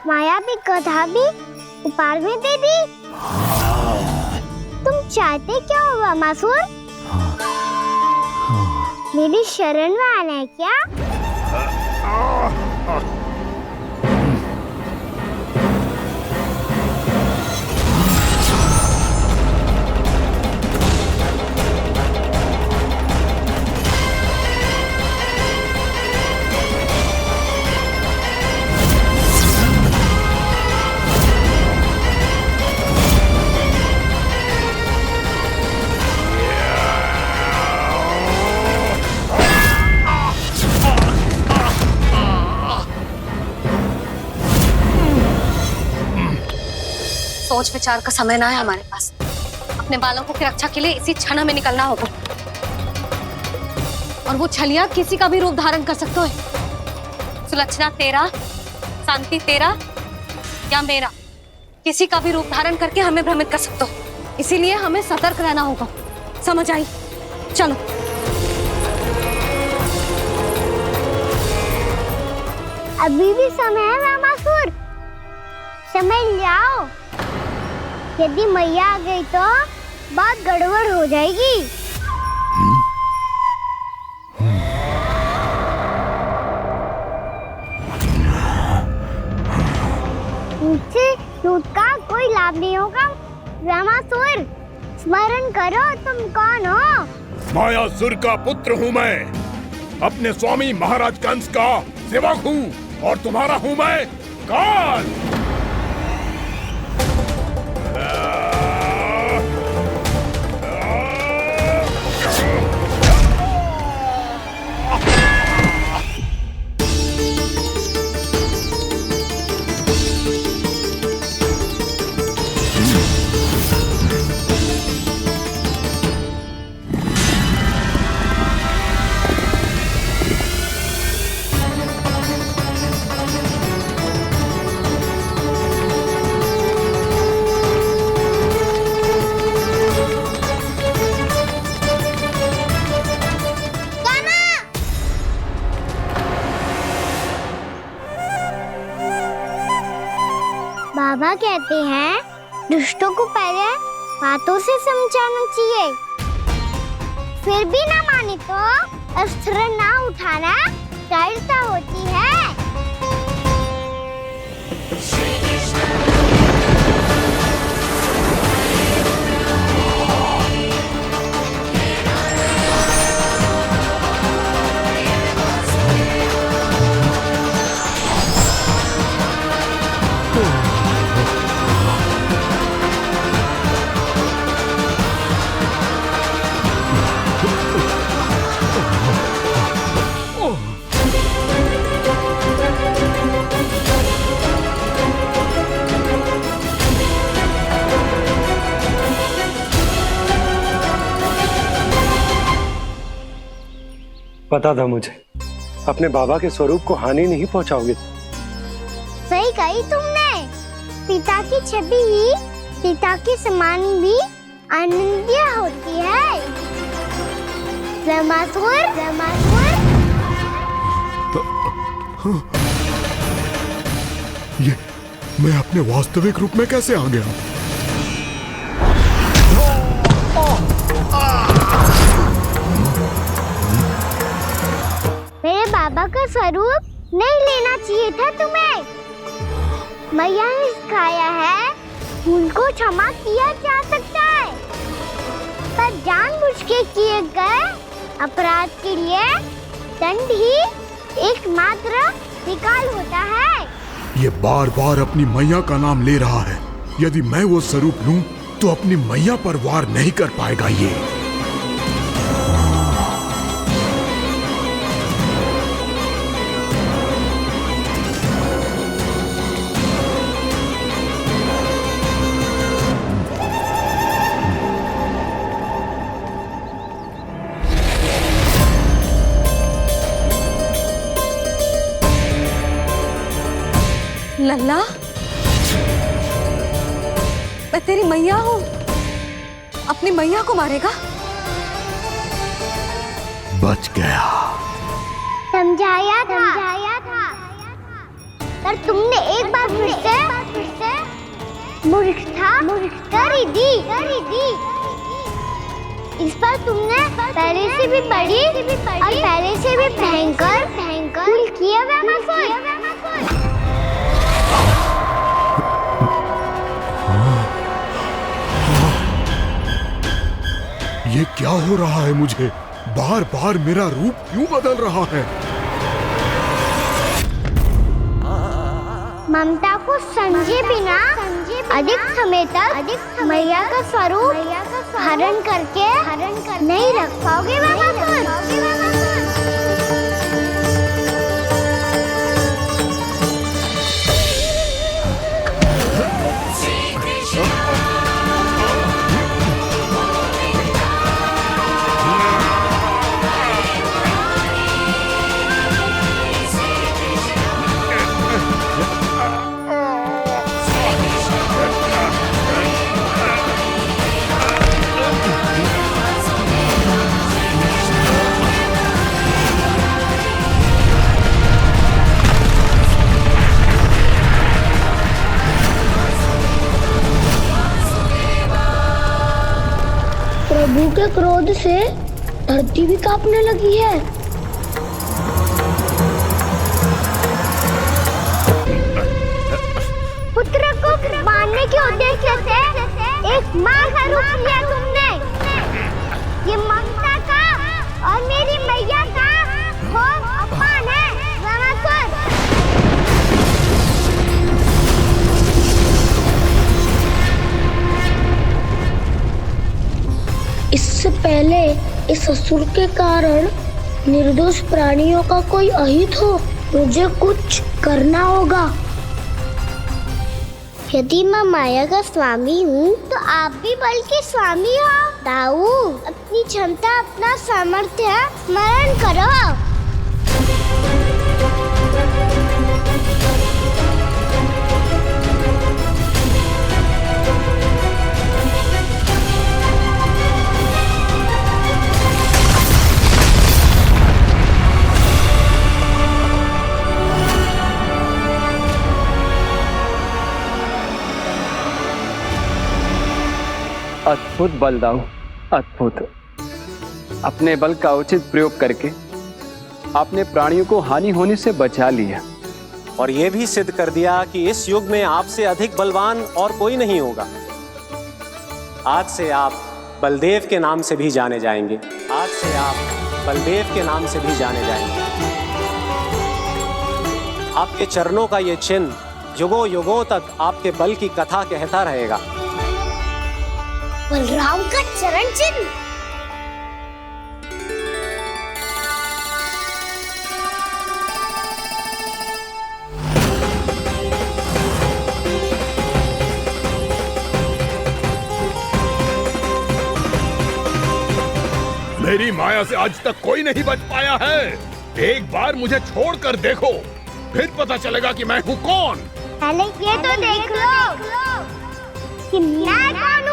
माया भी कथा भी उपहार में दे दी। तुम चाहते क्या हो वामासुर? मेरी शरण में आना है क्या? सोच विचार का समय ना है हमारे पास। अपने बालकों की रक्षा के लिए इसी क्षण हमें निकलना होगा। और वो छलिया किसी का भी रूप धारण कर सकते है। सुलक्षणा तेरा, शांति तेरा या मेरा, किसी का भी रूप धारण करके हमें भ्रमित कर सकते हो। इसीलिए हमें सतर्क रहना होगा। समझ आई? चलो। अभी भी समय है वामासुर, समझ जाओ। यदि मैया आ गई तो बात गड़बड़ हो जाएगी। मुझसे झूठ का कोई लाभ नहीं होगा। वामासुर, स्मरण करो तुम कौन हो। मायासुर का पुत्र हूँ मैं, अपने स्वामी महाराज कंस का सेवक हूँ, और तुम्हारा हूँ मैं काल। बाबा कहते हैं दुष्टों को पहले बातों से समझाना चाहिए, फिर भी ना माने तो अस्त्र ना उठाना दृढ़ता होती है। पता था मुझे, अपने बाबा के स्वरूप को हानि नहीं पहुंचाओगे। सही कही तुमने। पिता की छवि ही पिता के समान भी आनंदीय होती है। वामासुर, वामासुर। ये मैं अपने वास्तविक रूप में कैसे आ गया? मेरे बाबा का स्वरूप नहीं लेना चाहिए था तुम्हें। मैया ने सिखाया है भूल को क्षमा किया जा सकता है, पर जानबूझ के किए गए अपराध के लिए दंड ही एकमात्र विकल्प होता है। ये बार बार अपनी मैया का नाम ले रहा है। यदि मैं वो स्वरूप लूं तो अपनी मैया पर वार नहीं कर पाएगा ये। लल्ला, मैं तेरी मैया हूँ, अपनी मैया को मारेगा? बच गया। समझाया था पर तुमने एक बार फिर से मूर्खता कर दी। इस बार तुमने पहले से भी बड़ी और पहले से भी भयंकर भूल किया ये क्या हो रहा है? मुझे बार बार मेरा रूप क्यों बदल रहा है? ममता को समझे बिना अधिक समय तक मैया का स्वरूप हरण करके नहीं रख पाओगे प्रभु के क्रोध से धरती भी कांपने लगी है। पुत्र को मारने के उद्देश्य से एक मां का रूप लिया तुमने। ये ममता का और मेरी मैया का घोर अपमान है रामासुर। इससे पहले इस असुर के कारण निर्दोष प्राणियों का कोई अहित हो, मुझे कुछ करना होगा। यदि मैं माया का स्वामी हूँ तो आप भी बल के स्वामी हो। दाऊ, अपनी क्षमता, अपना सामर्थ्य स्मरण करो। अद्भुत बलदाऊ, अद्भुत। अपने बल का उचित प्रयोग करके आपने प्राणियों को हानि होने से बचा लिया और ये भी सिद्ध कर दिया कि इस युग में आपसे अधिक बलवान और कोई नहीं होगा। आज से आप बलदेव के नाम से भी जाने जाएंगे। आज से आप बलदेव के नाम से भी जाने जाएंगे। आपके चरणों का ये चिन्ह युगों युगों तक आपके बल की कथा कहता रहेगा। बलराम का चरण चिन्ह। मेरी माया से आज तक कोई नहीं बच पाया है। एक बार मुझे छोड़कर देखो, फिर पता चलेगा कि मैं हूँ कौन। पहले ये तो देख लो कि मैं कौन हूँ।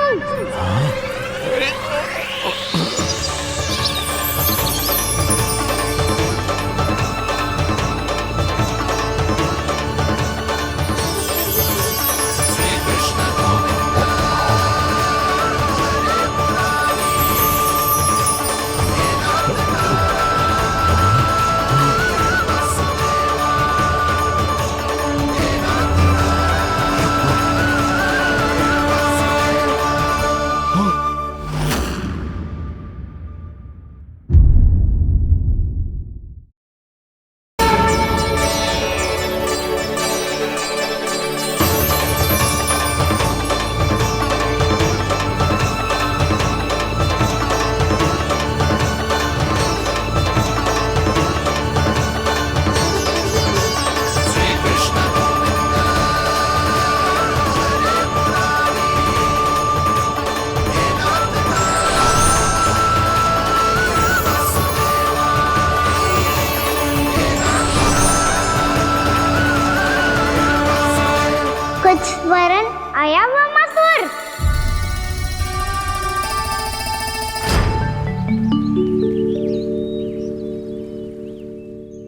वरन आया वामासुर।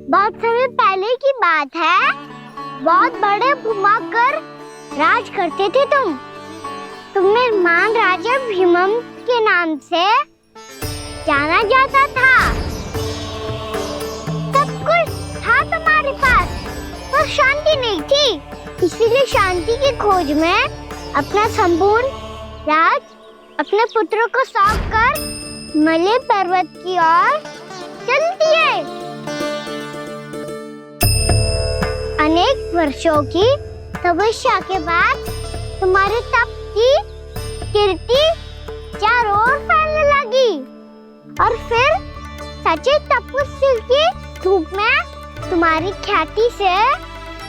बहुत समय पहले की बात है। बहुत बड़े भूमाकर राज करते थे तुम्हें मान राजा भीमम के नाम से जाना जाता था। सब कुछ था तुम्हारे पास, पर शांति नहीं थी। इसीलिए शांति की खोज में अपना संपूर्ण राज अपने पुत्रों को सौंप कर मलय पर्वत की ओर चलती है। अनेक वर्षों की तपस्या के बाद तुम्हारे तप की कीर्ति चारों ओर फैलने लगी और फिर सच्चे तपस्वी की धूप में तुम्हारी ख्याति से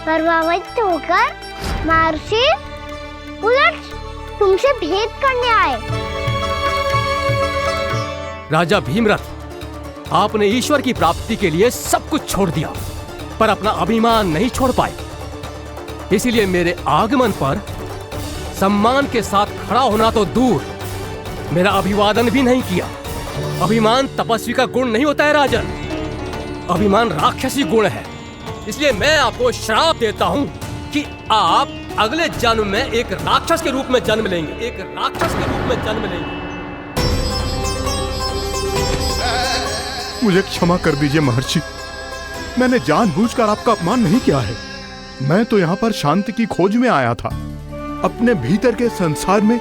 प्रभावित होकर महर्षि उलट तुमसे भेंट करने आए। राजा भीमरथ, आपने ईश्वर की प्राप्ति के लिए सब कुछ छोड़ दिया, पर अपना अभिमान नहीं छोड़ पाए। इसीलिए मेरे आगमन पर सम्मान के साथ खड़ा होना तो दूर, मेरा अभिवादन भी नहीं किया। अभिमान तपस्वी का गुण नहीं होता है राजन, अभिमान राक्षसी गुण है। इसलिए मैं आपको श्राप देता हूं कि आप अगले जन्म में एक राक्षस के रूप में जन्म लेंगे, एक राक्षस के रूप में जन्म लेंगे। मुझे क्षमा कर दीजिए महर्षि, मैंने जानबूझकर आपका अपमान नहीं किया है। मैं तो यहाँ पर शांति की खोज में आया था। अपने भीतर के संसार में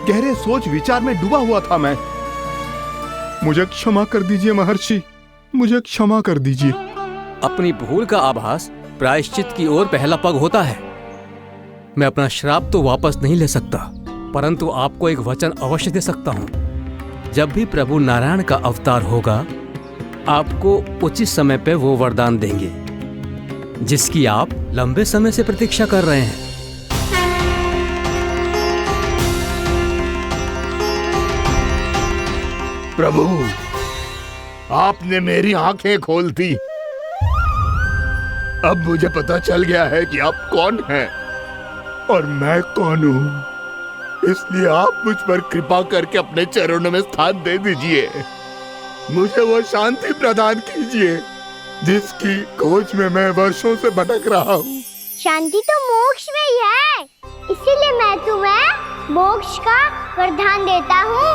गहरे सोच विचार में डूबा हुआ था मैं। मुझे क्षमा कर दीजिए महर्षि, मुझे क्षमा कर दीजिए। अपनी भूल का आभास प्रायश्चित की ओर पहला पग होता है। मैं अपना श्राप तो वापस नहीं ले सकता, परंतु आपको एक वचन अवश्य दे सकता हूँ। जब भी प्रभु नारायण का अवतार होगा, आपको उचित समय पे वो वरदान देंगे जिसकी आप लंबे समय से प्रतीक्षा कर रहे हैं। प्रभु, आपने मेरी आंखें खोल दी। अब मुझे पता चल गया है कि आप कौन हैं और मैं कौन हूं। इसलिए आप मुझ पर कृपा करके अपने चरणों में स्थान दे दीजिए। मुझे वो शांति प्रदान कीजिए जिसकी खोज में मैं वर्षों से भटक रहा हूँ। शांति तो मोक्ष में ही है, इसीलिए मैं तुम्हें मोक्ष का वरदान देता हूँ।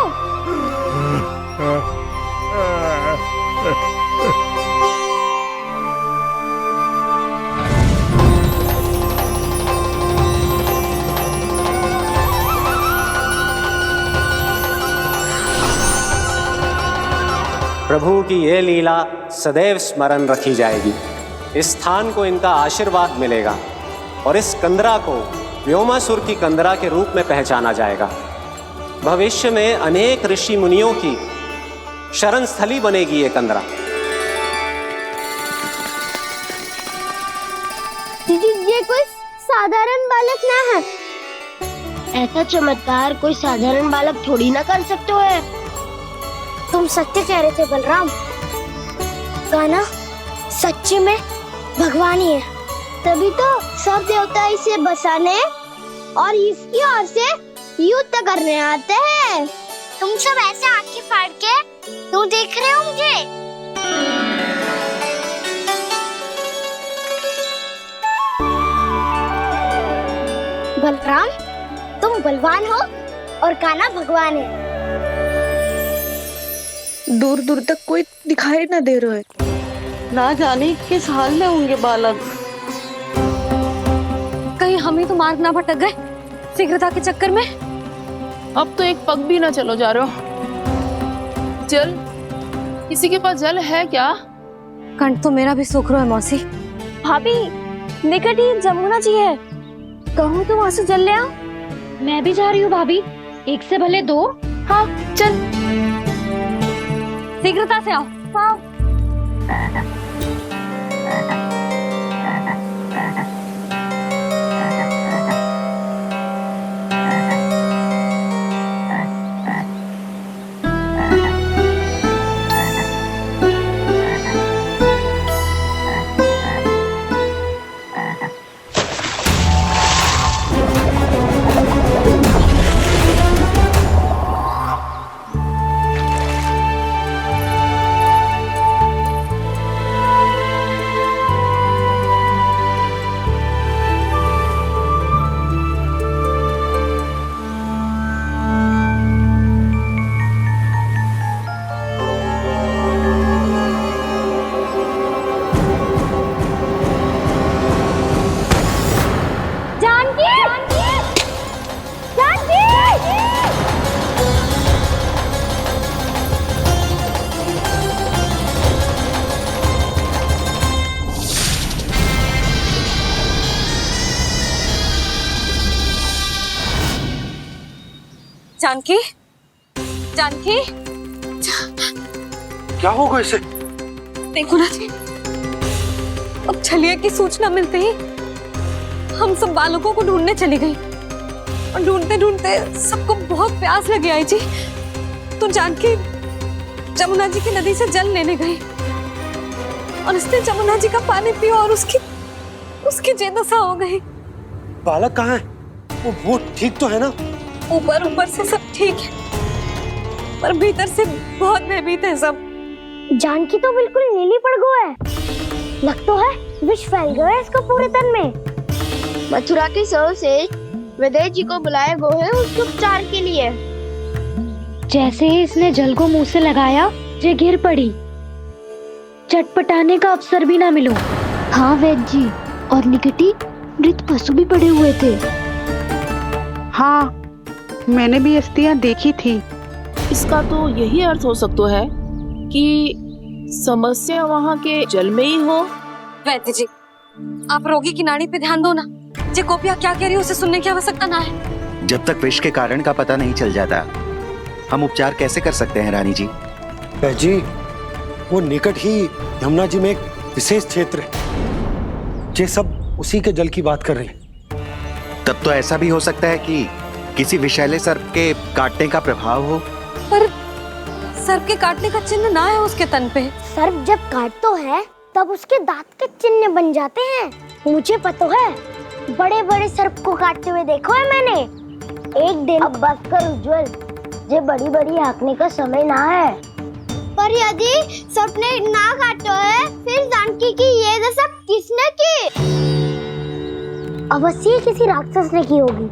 प्रभु की ये लीला सदैव स्मरण रखी जाएगी। इस स्थान को इनका आशीर्वाद मिलेगा और इस कंदरा को व्योमासुर की कंदरा के रूप में पहचाना जाएगा। भविष्य में अनेक ऋषि मुनियों की शरण स्थली बनेगी ये कंदरा। दीदी, ये कोई साधारण बालक ना है। ऐसा चमत्कार कोई साधारण बालक थोड़ी ना कर सकते है। तुम सत्य कह रहे थे बलराम, कान्हा सच्ची में भगवान ही है। तभी तो सब देवता इसे बसाने और इसकी ओर से युद्ध करने आते हैं। तुम सब ऐसे आंखें फाड़ के क्यों देख रहे हो मुझे? बलराम, तुम बलवान हो और कान्हा भगवान है। दूर दूर तक कोई दिखाई न दे रहा है। ना जाने किस हाल में होंगे बालक। कहीं हम ही तो मार्ग ना भटक गए शीघ्रता के चक्कर में। अब तो एक पग भी ना चलो जा रहे हो। जल, किसी के पास जल है क्या? कंठ तो मेरा भी सूख रहा है मौसी। भाभी, निकट ही जमुना जी है, कहूँ तो वहां से जल ले आओ। मैं भी जा रही हूँ भाभी, एक से भले दो। हाँ चल, शीघ्रता से आओ। हाँ। जानकी, जानकी, क्या होगा इसे? देखो ना जी, अब छलिया की सूचना मिलते ही हम सब बालकों को ढूंढने चली गई और ढूंढते ढूंढते सबको बहुत प्यास लगी आई जी। तो जानकी जमुना जी की नदी से जल लेने गई और उसने जमुना जी का पानी पिया और उसकी जेदशा हो गई। बालक कहाँ है? वो ठीक तो है ना? ऊपर ऊपर से सब ठीक है, पर भीतर से बहुत भयभीत है सब। जानकी तो बिल्कुल नीली पड़ गया है, लग तो है विष फैल गया है इसको पूरे तन में। मथुरा के सर्वश्रेष्ठ विदेह जी को बुलाए गए हैं उसके उपचार के लिए। जैसे ही इसने जल को मुंह से लगाया, ये गिर पड़ी। चटपटाने का अवसर भी ना मिलो। हाँ वैद्य जी, और निकटी मृत पशु भी पड़े हुए थे। हाँ, मैंने भी अस्थियां देखी थी। इसका तो यही अर्थ हो सकता है कि समस्या वहाँ के जल में ही हो। वैद्य जी, आप रोगी की नाड़ी पे ध्यान दो ना। जे गोपिया क्या कह रही है उसे सुनने की आवश्यकता ना है। जब तक विष के कारण का पता नहीं चल जाता, हम उपचार कैसे कर सकते हैं रानी जी? जी, वो निकट ही यमुना जी में एक विशेष क्षेत्र है, ये सब उसी के जल की बात कर रहे हैं। तब तो ऐसा भी हो सकता है कि किसी विषैले सर्प के काटने का प्रभाव हो। पर सर्प के काटने का चिन्ह ना है उसके तन पे। सर्प जब काटता है तब उसके दांत के चिन्ह बन जाते हैं। मुझे पता है, बड़े बड़े सर्प को काटते हुए देखो है मैंने। एक दिन अब बस कर उज्जवल, ये बड़ी बड़ी हाँकने का समय ना है। पर यदि सर्प ने ना काटा है, फिर जानकी की ये दशा किसने की? अवश्य किसी राक्षस ने की होगी।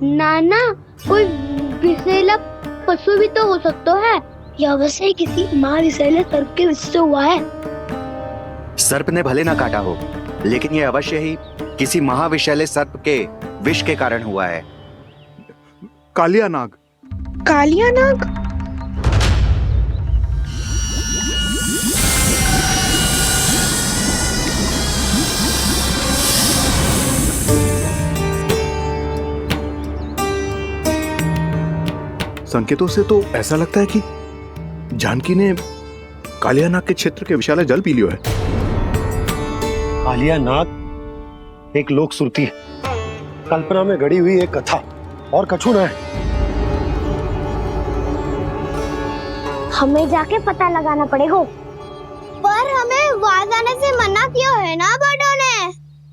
नाना, कोई विषैला पशु भी तो हो सकता है, या अवश्य किसी महाविषैले सर्प के विष से हुआ है। सर्प ने भले ना काटा हो, लेकिन ये अवश्य ही किसी महाविषैले सर्प के विष के कारण हुआ है। कालिया नाग। कालिया नाग? संकेतों से तो ऐसा लगता है कि जानकी ने कालिया नाग के क्षेत्र के विशाल जल पी लियो है। कालिया नाग एक लोक श्रुति है, कल्पना में गढ़ी हुई एक कथा, और कछु ना है। हमें जाके पता लगाना पड़ेगा। पर हमें वहां जाने से मना किया है ना बड़ों ने।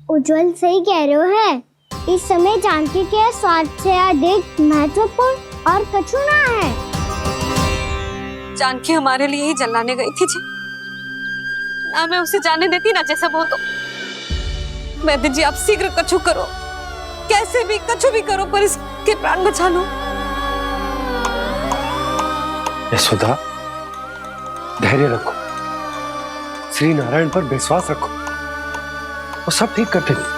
उज्जवल सही कह रहे हो है, इस समय जानकी के स्वार्थ से अधिक महत्वपूर्ण और कछु ना है। जानकी हमारे लिए ही जलाने गई थी जी, ना मैं उसे जाने देती ना जैसा वो तो। वैद्य जी, आप शीघ्र कछु करो, कैसे भी कछु भी करो, पर इसके प्राण बचा लो। यशोदा, धैर्य रखो, श्री नारायण पर विश्वास रखो, वो सब ठीक कर देंगे।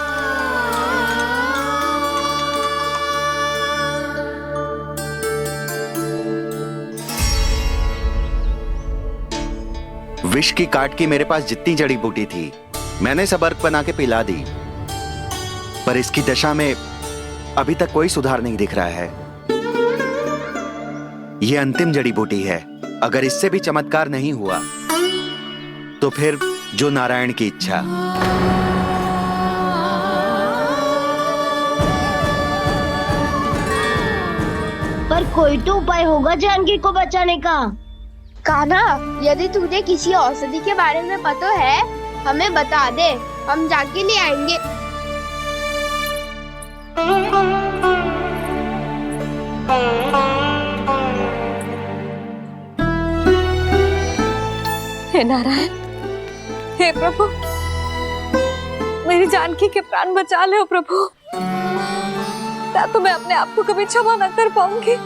विष की काट की मेरे पास जितनी जड़ी बूटी थी, मैंने सब अर्क बना के पिला दी, पर इसकी दशा में अभी तक कोई सुधार नहीं दिख रहा है। यह अंतिम जड़ी बूटी है, अगर इससे भी चमत्कार नहीं हुआ तो फिर जो नारायण की इच्छा। पर कोई तो उपाय होगा जानकी को बचाने का। कान्हा, यदि तुझे किसी औषधि के बारे में पता है, हमें बता दे, हम जाके ले आएंगे। हे नारायण, हे प्रभु, मेरी जानकी के प्राण बचा ले प्रभु। क्या तो मैं अपने आप को कभी क्षमा न कर पाऊंगी।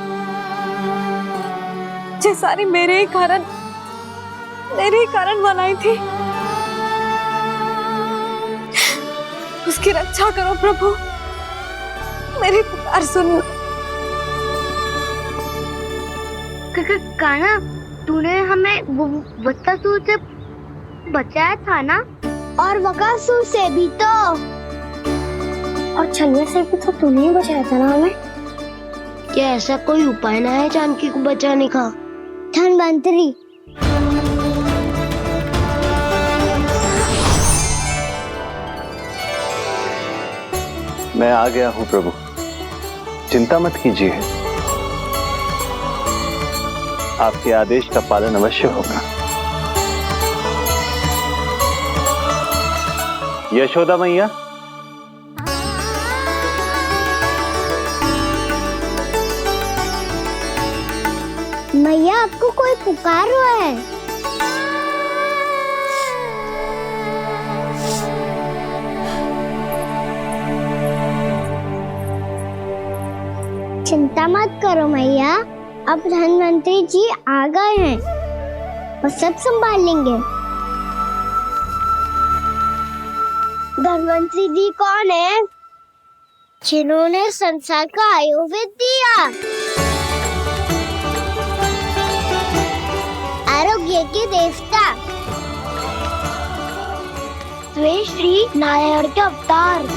ये सारी मेरे ही कारण बनाई थी। उसकी रक्षा करो प्रभु, मेरी पुकार सुनो। कान्हा, तूने हमें वत्सासुर से बचाया था ना? और बकासुर से भी तो। और छलिया से भी तो तूने ही बचाया था ना हमें? क्या ऐसा कोई उपाय ना है जानकी को बचाने का? धनवंतरी, मैं आ गया हूं प्रभु, चिंता मत कीजिए, आपके आदेश का पालन अवश्य होगा। यशोदा मैया, मैया आपको कोई पुकार रहा है। चिंता मत करो मैया, अब धनवंतरी जी आ गए हैं, वो सब संभाल लेंगे। धनवंतरी जी कौन है? जिन्होंने संसार का आयुर्वेद दिया, आरोग्य के देवता, वे श्री नारायण के अवतार।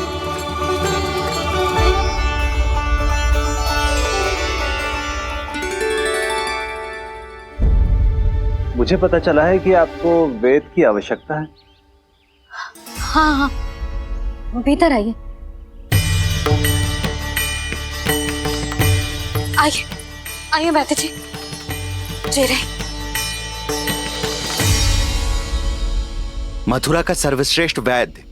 मुझे पता चला है कि आपको वेद की आवश्यकता है। हाँ हाँ, भीतर आइए। आइए आइए बैठे जी। जी रहे। मथुरा का सर्वश्रेष्ठ वैद्य